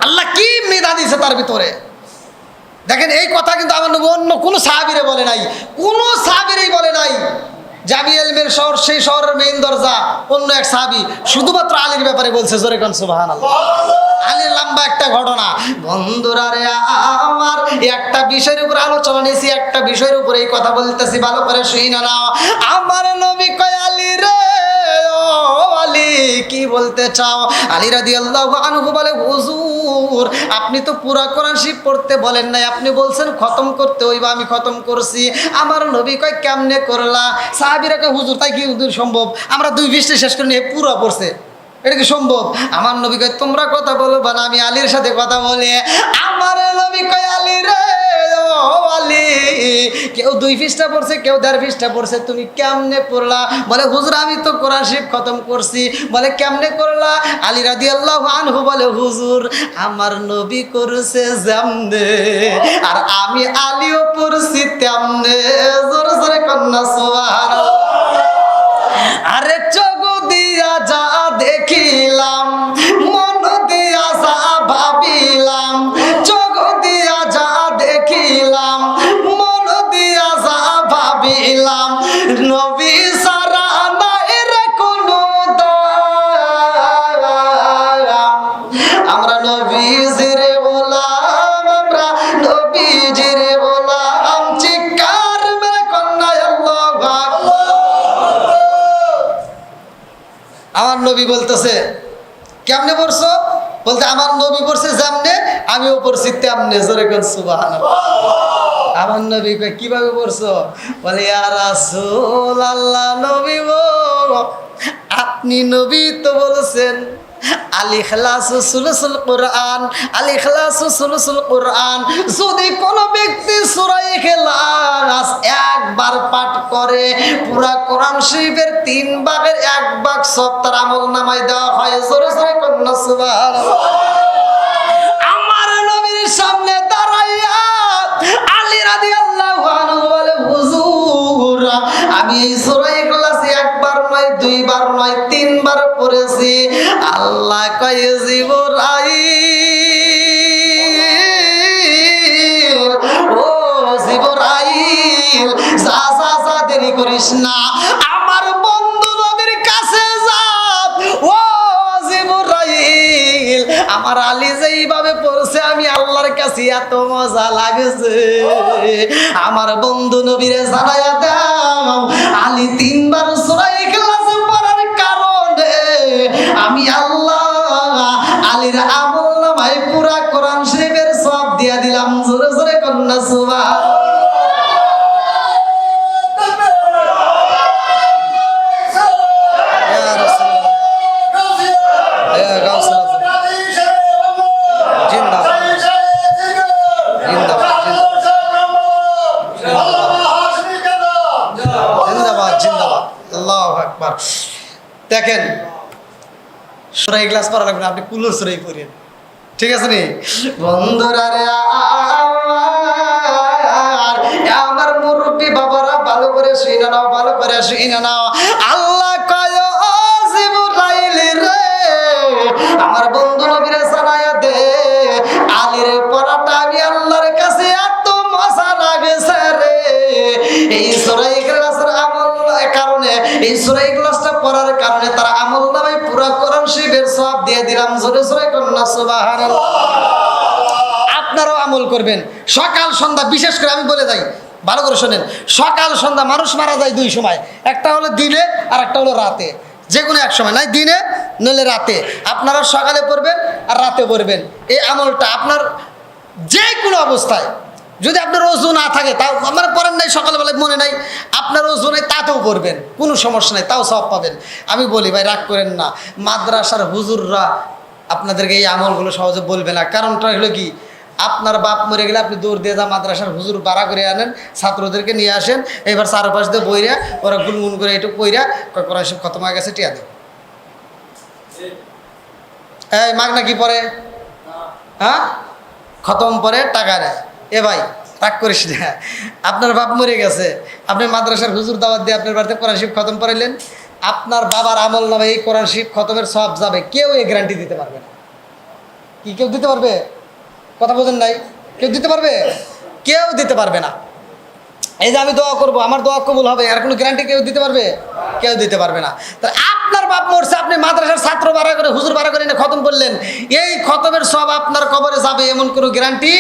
S1: আল্লাহ কি মেধা দিয়েছে তার ভিতরে। দেখেন এই কথা কিন্তু আমার নবী অন্য কোনো সাহাবীরে বলে নাই, কোনো সাহাবীরই বলে নাই। জামি ইলমের শহর, সেই শহরের মেইন দরজা অন্য এক সাহাবী শুধুমাত্র আলীর ব্যাপারে বলছে। জোরে কোন সুবহানাল্লাহ। আলীর লম্বা একটা ঘটনা। বন্ধুরা রে আমার একটা বিষয়ের উপর আলোচনা নিয়েছি, একটা বিষয়ের উপরে এই কথা বলতেছি, ভালো করে শুনে নাও। আমার নবী কয় আলী রে, ও আলী কি বলতে চাও? আলী রাদিয়াল্লাহু আনহু বলে হুজুর আপনি তো পুরা কোরআন শরীফ পড়তে বলেন নাই, আপনি বলছেন খতম করতে হইবা, আমি খতম করছি। আমার নবী কয় কেমনে করলা? সাহাবীরা কয় হুজুর তাই কি হুজুর সম্ভব? আমরা 2 পৃষ্ঠা শেষ করে নিয়ে পুরো পড়ছে, এটা কি সম্ভব? আমার নবী কয় তোমরা কথা বলো না, আমি আলীর সাথে কথা বলি। আমার নবী কয় আলী রে, ও আলী কেউ 2 পৃষ্ঠা পড়ছে, কেউ 1.5 পৃষ্ঠা পড়ছে, তুমি কেমনে পড়লা? বলে হুজুর আমি তো কোরআন শরীফ খতম করছি। বলে কেমনে করলা? আলী রাদিয়াল্লাহু আনহু বলে হুজুর আমার নবী করছে যেমনে, আর আমি আলীও পড়ছি তেমনে। জোরে জোরে কন্যা সুবহানাল্লাহ। আরে চোখ দিয়া যা দেখিলাম, মন দিয়া যা ভাবিলাম, চোখ দিয়া যা দেখিলাম, মন দিয়া যা ভাবিলাম, নবী সারা নাই রে কোনো দাম। আমরা নবীজির গোলাম, আমরা নবীজির গোলাম। চিৎকার মেরে কন্যা আল্লাহু আকবার। আমার নবী বলতেছে কেমনে পড়ছো? বলতে আমার নবী পড়ছে যেমনে আমিও পড়ছি তেমনে, জোরে কোন সুবহানাল্লাহ। আমার নবী কয় কিভাবে পড়ছো? বলে ইয়া রাসূলুল্লাহ, নবী গো আপনি নবী তো বলছেন আল ইখলাসু সুলুসুল কুরআন, আল ইখলাসু সুলুসুল কুরআন। যদি কোন ব্যক্তি সূরা ইখলাস একবার পাঠ করে পুরা কোরআন শরীফের 3 ভাগের 1 ভাগ সব তার আমলনামায় দেওয়া হয়। জোরে জোরে কোন সুবহানাল্লাহ। আমার নবীর সামনে দাঁড়াইয়া আলী রাদিয়াল্লাহু আনহু বলে হুজুর আমি এই সূরা ইখলাস একবার নয়, 2 বার নয়, 3 বার পড়েছি। আল্লাহ কয় জিবরাইল, ও জিবরাইল যা যা যা দেরি করিস না, আমার বন্ধু নবীর কাছে যা। ও জিবরাইল আমার আলী যেইভাবে পড়ছে আমি আল্লাহর কাছে এত মজা লাগছে, আমার বন্ধু নবীরে জানায়া দাও আলী 3 বার সূরা ইখলাস পড়ার কারণে আমি আল্লাহ আলীর আমলনামায় পুরা কোরআন শরীফের সওয়াব দিয়া দিলাম। জোরে জোরে কন্না সুবহানাল্লাহ। দেখেন সূরা ইখলাস পড়া লাগবে না, আপনি কুল সূরাই পড়েন, ঠিক আছে নি বন্ধুরা রে? আমার মুরব্বি বাবারা ভালো করে শুনে নাও, ভালো করে শুনে নাও। আল্লাহ কয় ও জিবরাইল রে আমার বন্ধু নবীরে জানায়া দে আলীর পড়াটা আমি আল্লাহর কাছে এত মজা লাগছে রে। এই সূরা ইখলাসের আমল কারণে, এই সূরা ইখলাসটা পড়ার কারণে তার আমলনামায় পুরা কোরআন শরীফের সওয়াব দিয়ে দিলাম। জোরে জোরে কন্না সুবহানাল্লাহ। আপনারাও আমল করবেন সকাল সন্ধ্যা, বিশেষ করে আমি বলে যাই ভালো করে শোনেন, সকাল সন্ধ্যা মানুষ মারা যায় 2 সময়, একটা হলো দিনে আর একটা হলো রাতে। যে কোনো এক সময়, নাই দিনে নইলে রাতে। আপনারা সকালে পড়বেন আর রাতে পড়বেন। এই আমলটা আপনার যে কোনো অবস্থায়, যদি আপনার ওযু না থাকে তাও মানে পড়েন নাই, সকালবেলায় মনে নাই, আপনার ওযু নেই তাতেও পড়বেন, কোনো সমস্যা নেই, তাও সওয়াব পাবেন। আমি বলি ভাই রাগ করেন না, মাদ্রাসার হুজুররা আপনাদেরকে এই আমলগুলো সহজে বলবে না। কারণটা হলো কি, আপনার বাপ মরে গেলে আপনি দৌড় দিয়ে যা মাদ্রাসার হুজুর ভাড়া করে আনেন, ছাত্রদেরকে নিয়ে আসেন, এবার চারপাশ দিয়ে বইরা ওরা গুনগুন করে একটু কইরা কোরআন শরীফ খতম হয়ে গেছে টিয়া দেব। এই মাগনা কি পরে? হ্যাঁ, খতম পরে টাকা নেয়। এ ভাই রাগ করিস না, আপনার বাপ মরে গেছে, আপনি মাদ্রাসার হুজুর দাওয়াত দিয়ে আপনার বাড়িতে কোরআন শরীফ খতম করাইলেন, আপনার বাবার আমল নামে এই কোরআন শরীফ খতমের সওয়াব যাবে। কেউ এই গ্যারান্টি দিতে পারবে না। কি কেউ দিতে পারবে? কথা বোঝেন নাই? কেউ দিতে পারবে? কেউ দিতে পারবে না। এই যে আমি দোয়া করবো আমার দোয়া কবুল হবে, আর কোনো গ্যারান্টি কেউ দিতে পারবে? কেউ দিতে পারবে না। তাহলে আপনার বাপ মরছে, আপনি মাদ্রাসার ছাত্র ভাড়া করে হুজুর ভাড়া করে এনে খতম করলেন, এই খতমের সব আপনার কবরে যাবে এমন কোনো গ্যারান্টি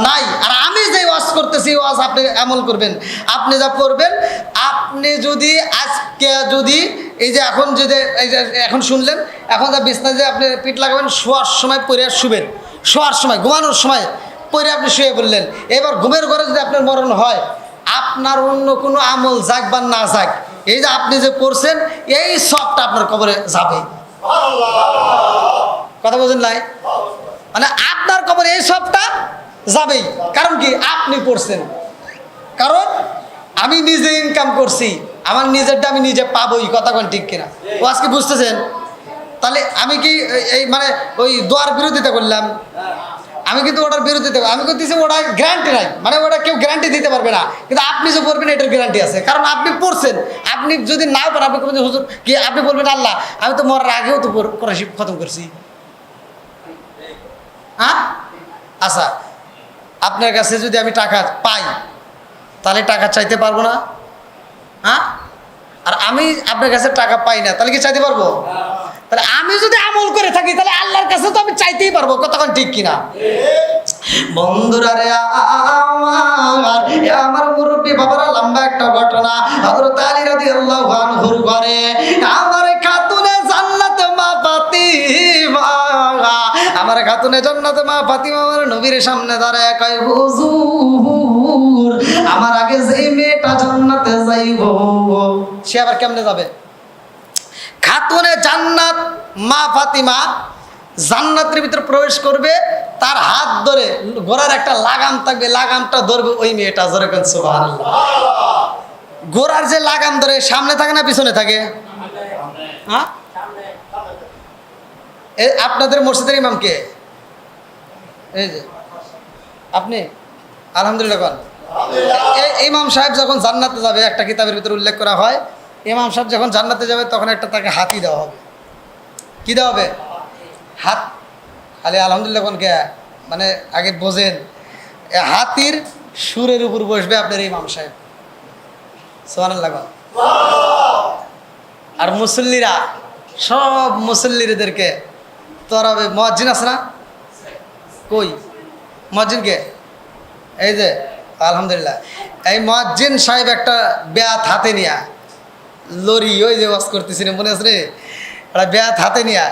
S1: নাই। আর আমি যে ওয়াজ করতেছি ওয়াজ আপনি আমল করবেন, আপনি যা পড়বেন, আপনি যদি আজকে যদি এই যে এখন যদি এই যে এখন শুনলেন, এখন যা বিছনায় যে আপনি পিঠ লাগাবেন, শোয়ার সময় পড়ে শুবেন, শোয়ার সময় ঘুমানোর সময় পড়ে আপনি শুয়ে বললেন, এবার ঘুমের ঘরে যদি আপনার মরণ হয়, আপনার অন্য কোনো আমল যাক বা না যাক, এই যে আপনি যে পড়ছেন এই সবটা আপনার কবরে যাবে। কথা বলছেন নাই? মানে আপনার কবরে এই সবটা যাবেই। কারণ কি? আপনি পড়ছেন। কারণ আমি নিজে ইনকাম করছি, আমার নিজেরটা আমি নিজে পাবোই। কথা কোন ঠিক কিনা? ও আজকে বুঝতেছেন? তাহলে আমি কি এই মানে ওই দোয়ার বিরোধিতা করলাম? আমি কিন্তু ওটার বিরোধিতা, আমি করতেছি ওটা গ্যারান্টি নাই, মানে ওটা কেউ গ্যারান্টি দিতে পারবে না। কিন্তু আপনি যে পড়বেন এটার গ্যারান্টি আছে, কারণ আপনি পড়ছেন। আপনি যদি নাও পারেন, আপনি বলবেন হুজুর কি, আপনি বলবেন আল্লাহ আমি তো মরার আগেও তো কোরআন শরীফ খতম করছি। হ্যাঁ, আচ্ছা আপনার কাছে যদি আমি টাকা পাই তাহলে টাকা চাইতে পারবো না? হ্যাঁ, আর আমি আপনার কাছে টাকা পাই না, তাহলে কি চাইতে পারবো? তাহলে আমি যদি আমল করে থাকি তাহলে আল্লাহর কাছে তো আমি চাইতেই পারবো। কতক্ষণ ঠিক কিনা বন্ধুরা রে? আমার মুরব্বী বাবারা লম্বা একটা ঘটনা, হযরত আলী রাদিয়াল্লাহু আনহুর ঘরে আমার খাতুনে জান্নাত মা ফাতিমা, আমার এবারে খাতুনে জান্নাতে মা ফাতিমা আমার নবীর সামনে দাঁড়ায় কয় হুজুর আমার আগে যেই মেয়েটা জান্নাতে যাইব সে আবার কেমনে যাবে? খাতুনে জান্নাত মা ফাতিমা জান্নাতের ভিতরে প্রবেশ করবে, তার হাত ধরে ঘোড়ার একটা লাগাম থাকবে, লাগামটা ধরবে ওই মেয়েটা। জোরে কোন সুবহানাল্লাহ। ঘোড়ার যে লাগাম ধরে সামনে থাকে না পিছনে থাকে? হ্যাঁ, আপনাদের মসজিদের ইমাম কে? এই যে আপনি আলহামদুলিল্লাহ বল। ইমাম সাহেব যখন জান্নাতে যাবে, একটা কিতাবের ভিতরে উল্লেখ করা হয়, ইমাম সাহেব যখন জান্নাতে যাবে তখন একটা তাকে হাতি দেওয়া হবে। কি দেওয়া হবে? হাত। খালি আলহামদুলিল্লাহ কোন কে মানে আগে বোঝেন, হাতির সুরের উপর বসবে আপনার ইমাম সাহেব। সুবহানাল্লাহ। আর মুসল্লিরা সব মুসল্লিদেরকে তরাবে। মুয়াজ্জিন আছে না? কই মুয়াজ্জিনকে? এই যে আলহামদুলিল্লাহ, এই মুয়াজ্জিন সাহেব একটা বেয়াত হাতে নিয়া লরি, ওই যে ওয়াজ করতেছিলেন মনে আছে রে, একটা বেয়াত হাতে নিয়া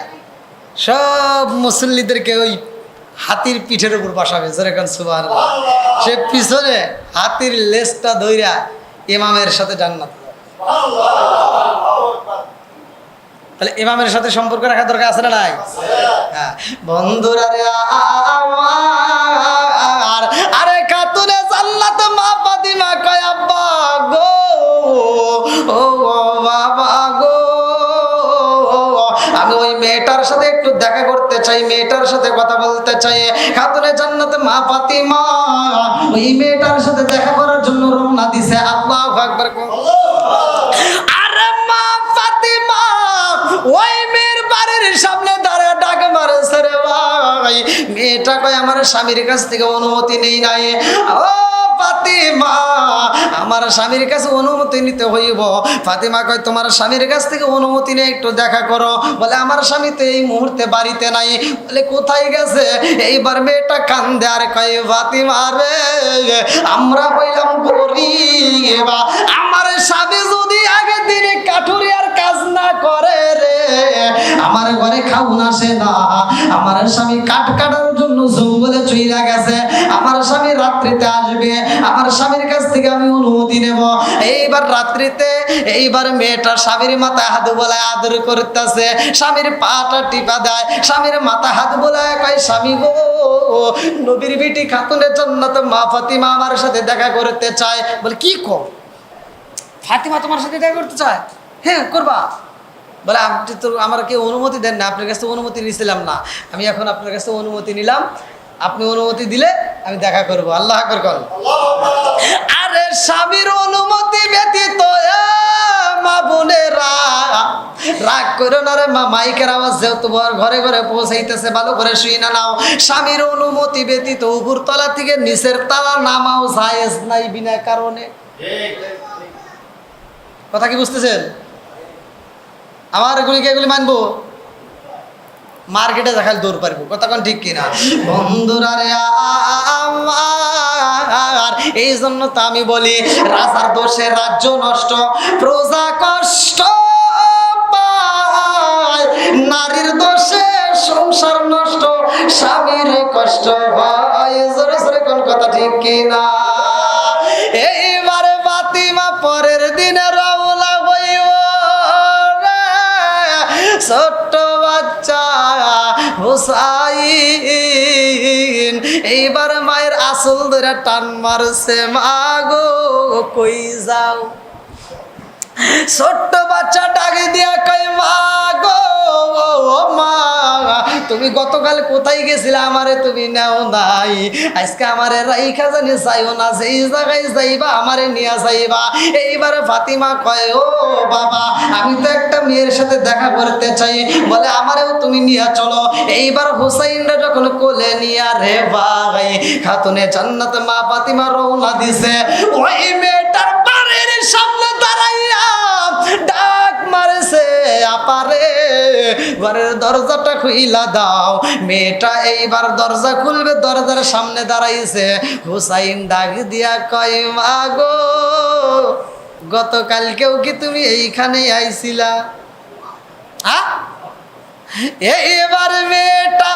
S1: সব মুসল্লিদেরকে ওই হাতির পিঠের উপর বসাবে। যেরকম সুবহানাল্লাহ। সে পিছনে হাতির লেজটা ধইরা ইমামের সাথে জান্নাত। তাহলে ইমামের সাথে সম্পর্ক রাখা দরকার আছে না নাই? হ্যাঁ বন্ধুরা রে আমার, আরে খাতুনে জান্নাত মা ফাতিমা কয় আব্বা গো, ও বাবা গো, আমি ওই মেয়েটার সাথে একটু দেখা করতে চাই, মেয়েটার সাথে কথা বলতে চাই। খাতুনে জান্নাতে মা ফাতিমা ওই মেয়েটার সাথে দেখা করার জন্য রওনা দিছে। আল্লাহু আকবার। আরে মা ফাতিমা ওই মেয়ের বাড়ির সামনে দাঁড়ায় ডাক মারছে রে ভাই। মেয়েটা কয় আমার স্বামীর কাছ থেকে অনুমতি নেই নাই। ও ফাতিমা আমার স্বামীর কাছে অনুমতি নিতে হইব। ফাতিমা কয় তোমার স্বামীর কাছ থেকে অনুমতি নিয়ে একটু দেখা করো। বলে আমার স্বামী তো এই মুহূর্তে বাড়িতে নাই। বলে কোথায় গেছে? এইবার মেয়েটা কান্দে আর কয় ফাতিমা রে আমরা হইলাম গরিব, আমার স্বামী যদি আগে দিনে কাঠুরিয়ার কাজ না করে রে আমার ঘরে খাউন আসে না। আমার স্বামী কাঠ কাটার জন্য জঙ্গলে চইলা গেছে। আমার স্বামী রাত্রিতে আসবে, আমার স্বামীর কাছ থেকে আমি অনুমতি নেব। এইবার রাত্রিতে এইবার মেয়েটা স্বামীর মাথায় হাত বোলায় আদর করতেছে, স্বামীর পাটা টিপা দেয়, স্বামীর মাথা হাত বোলায় কয় স্বামী গো নবীর বেটি খাতুনে জান্নাত মা ফাতিমা আমার সাথে দেখা করতে চায়। বলে কি কর? ফাতিমা তোমার সাথে দেখা করতে চায়? হ্যাঁ করবা। বলে আপনি তো আমার কেউ অনুমতি দেন না, আপনার কাছে অনুমতি নিয়েছিলাম না, আমি এখন আপনার কাছে অনুমতি নিলাম, আপনি অনুমতি দিলে আমি দেখা করব। আল্লাহ আকবার করেন। আরে স্বামীর অনুমতি ব্যতীত মা বোনেরা রাগ করো না রে মা, মাইকের আওয়াজ যেহেতু ঘরে ঘরে পৌঁছাইতেছে ভালো করে শুই না নাও। স্বামীর অনুমতি ব্যতীত উপর তলা থেকে নিচের তালা নামাও জায়েজ নাই বিনা কারণে। কথা কি বুঝতেছেন? আমার এগুলিকে এগুলি মানবো? মার্কেটে দেখালে দৌড় পারবো। কথা কোন ঠিক কিনা? বন্ধুরা রে আমার, এই জন্য তো আমি বলি রাজার দোষে রাজ্য নষ্ট, প্রজা কষ্ট পায়, নারীর দোষে সংসার নষ্ট, স্বামীর কষ্ট হয়। জোরে জোরে কোন কথা ঠিক কিনা? এইবারে ফাতিমা পরের দিনে রওনা হইব, ছোট্ট বাচ্চা হুসাইন এইবার মায়ের আসল ধরে টান মারছে, মা গো কই যাও? ছোট্ট বাচ্চা ডাকে দিয়া কই মা গো মা তুমি গতকাল কোথায় গেছিলে? আমারে তুমি নেও নাই, আজকে আমারে রাইখা জানি যাইও না, যেই জায়গায় যাইবা আমারে নিয়ে যাইবা। এইবারে ফাতিমা কয় ও বাবা আমি তো একটা মেয়ের সাথে দেখা করতে চাই। বলে আমারেও তুমি নিয়ে চলো। এইবার হুসাইনরা যখন কোলে নিয়ে রে ভাই খাতুনে জান্নাত মা ফাতিমা রওনা দিছে, ওই মেয়েটার বাড়ির সামনে দাঁড়াইয়া ডাক মারছে আপারে ঘরের দরজাটা খুইলা দাও। মেয়েটা এইবার দরজা খুলবে, দরজার সামনে দাঁড়াইছে। হুসাইন ডাক দিয়া কয় মা গো গতকালকেও কি তুমি এইখানে আইছিলা? এইবার মেয়েটা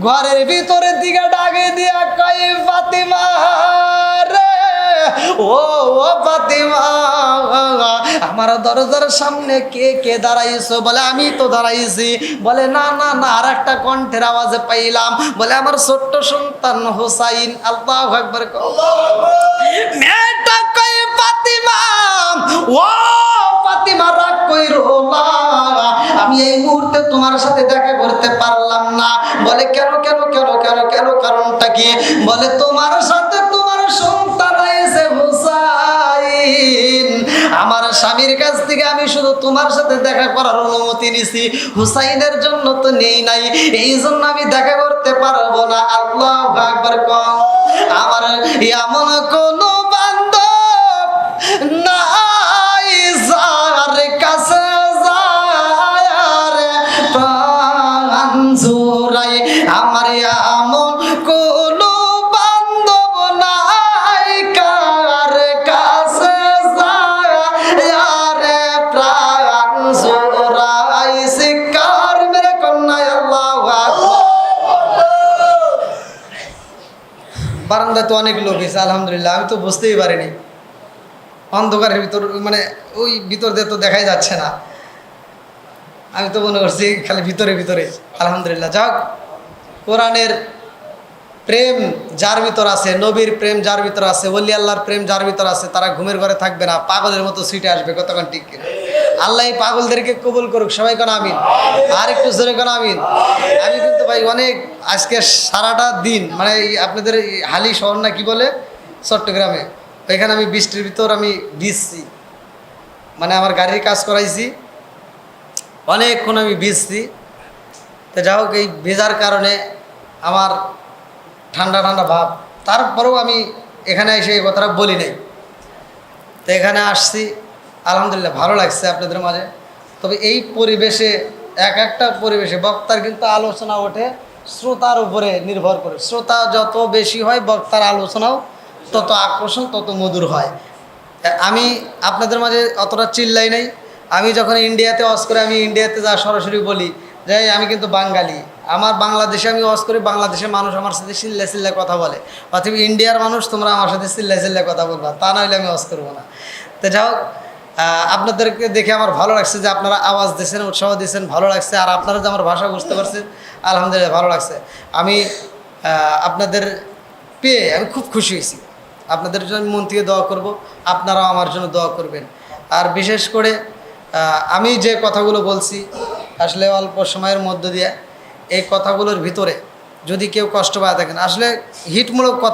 S1: ঘরের ভিতরের দিকে ডাকে দিয়া কই ফাতিমা রে, ও ও ফাতিমা, আমার দরজার সামনে কে কে দাঁড়াইছো? বলে আমি তো দাঁড়াইছি। বলে না না না, আর একটা কণ্ঠের আওয়াজে পাইলাম, বলে আমার ছোট্ট সন্তান হোসাইন। আল্লাহু আকবার। মেয়েটা কই ফাতিমা, ও ফাতিমা রাগ কইরো না, আমি এই মুহূর্তে তোমার সাথে দেখা করতে পারলাম না। বলে কেন কেন কেন কেন কেন, কারণটা কি? বলে তোমার সাথে তোমার সন্তান আইছে হুসাইন, আমার স্বামীর কাছ থেকে আমি শুধু তোমার সাথে দেখা করার অনুমতি নিছি, হুসাইনের জন্য তো নেই নাই, এই জন্য আমি দেখা করতে পারবো না। আল্লাহু আকবার। আমার এমন কোন বান্ধব নাই যার কাছে জোরাই, আমার এমন কোন বান্ধব নাই কার কাছে যায় প্রাণ জোরাই। শিকার মেরে কন্যায় আল্লাহু আকবার। বারান্দায় তো অনেক লোক এসে, আলহামদুলিল্লাহ। আমি তো বুঝতেই পারিনি, অন্ধকারের ভিতর, মানে ওই ভিতর দিয়ে তো দেখাই যাচ্ছে না। আমি তো মনে করছি খালি ভিতরে ভিতরে। আলহামদুলিল্লাহ, যাক, কোরআনের প্রেম যার ভিতর আছে, নবীর প্রেম যার ভিতর আছে, ওলি আল্লাহর প্রেম যার ভিতর আছে, তারা ঘুমের ঘরে থাকবে না, পাগলের মতো সিটে আসবে। কতক্ষণ ঠিক কিনা? আল্লাহ এই পাগলদেরকে কবুল করুক। সবাই কেন আমিন, আর একটু জোরে কেন আমিন। আমি কিন্তু ভাই অনেক আজকে সারাটা দিন, মানে আপনাদের হালি শহর না কি বলে, চট্টগ্রামে, ওইখানে আমি বৃষ্টির ভিতর আমি ভিজছি, মানে আমার গাড়ির কাজ করাইছি, অনেকক্ষণ আমি ভিজছি। তো যাই হোক, এই ভেজার কারণে আমার ঠান্ডা ঠান্ডা ভাব, তারপরেও আমি এখানে এসে এই কথাটা বলি নাই। তো এখানে আসছি, আলহামদুলিল্লাহ ভালো লাগছে আপনাদের মাঝে। তবে এই পরিবেশে, এক একটা পরিবেশে বক্তার কিন্তু আলোচনা ওঠে শ্রোতার উপরে নির্ভর করে। শ্রোতা যত বেশি হয়, বক্তার আলোচনাও তত আকর্ষণ, তত মধুর হয়। আমি আপনাদের মাঝে অতটা চিল্লাই নাই। আমি যখন ইন্ডিয়াতে ওয়াজ করে, আমি ইন্ডিয়াতে যা সরাসরি বলি যে আমি কিন্তু বাঙালি, আমার বাংলাদেশে আমি ওয়াজ করি, বাংলাদেশের মানুষ আমার সাথে চিল্লা চিল্লা কথা বলে, অথবা ইন্ডিয়ার মানুষ তোমরা আমার সাথে চিল্লা চিল্লা কথা বলবা, তা নাহলে আমি ওয়াজ করবো না। তো যাই হোক, আপনাদেরকে দেখে আমার ভালো লাগছে যে আপনারা আওয়াজ দিয়েছেন, উৎসাহ দিয়েছেন, ভালো লাগছে। আর আপনারা যে আমার ভাষা বুঝতে পারছেন, আলহামদুলিল্লাহ ভালো লাগছে। আমি আপনাদের পেয়ে আমি খুব খুশি হয়েছি। আপনাদের জন্য মন থেকে দোয়া করব, আপনারাও আমার জন্য দোয়া করবেন। আর বিশেষ করে আমি যে কথাগুলো বলছি, আসলে অল্প সময়ের মধ্য দিয়ে এই কথাগুলোর ভিতরে যদি কেউ কষ্ট পায় থাকেন, আসলে হিটমূলক কথা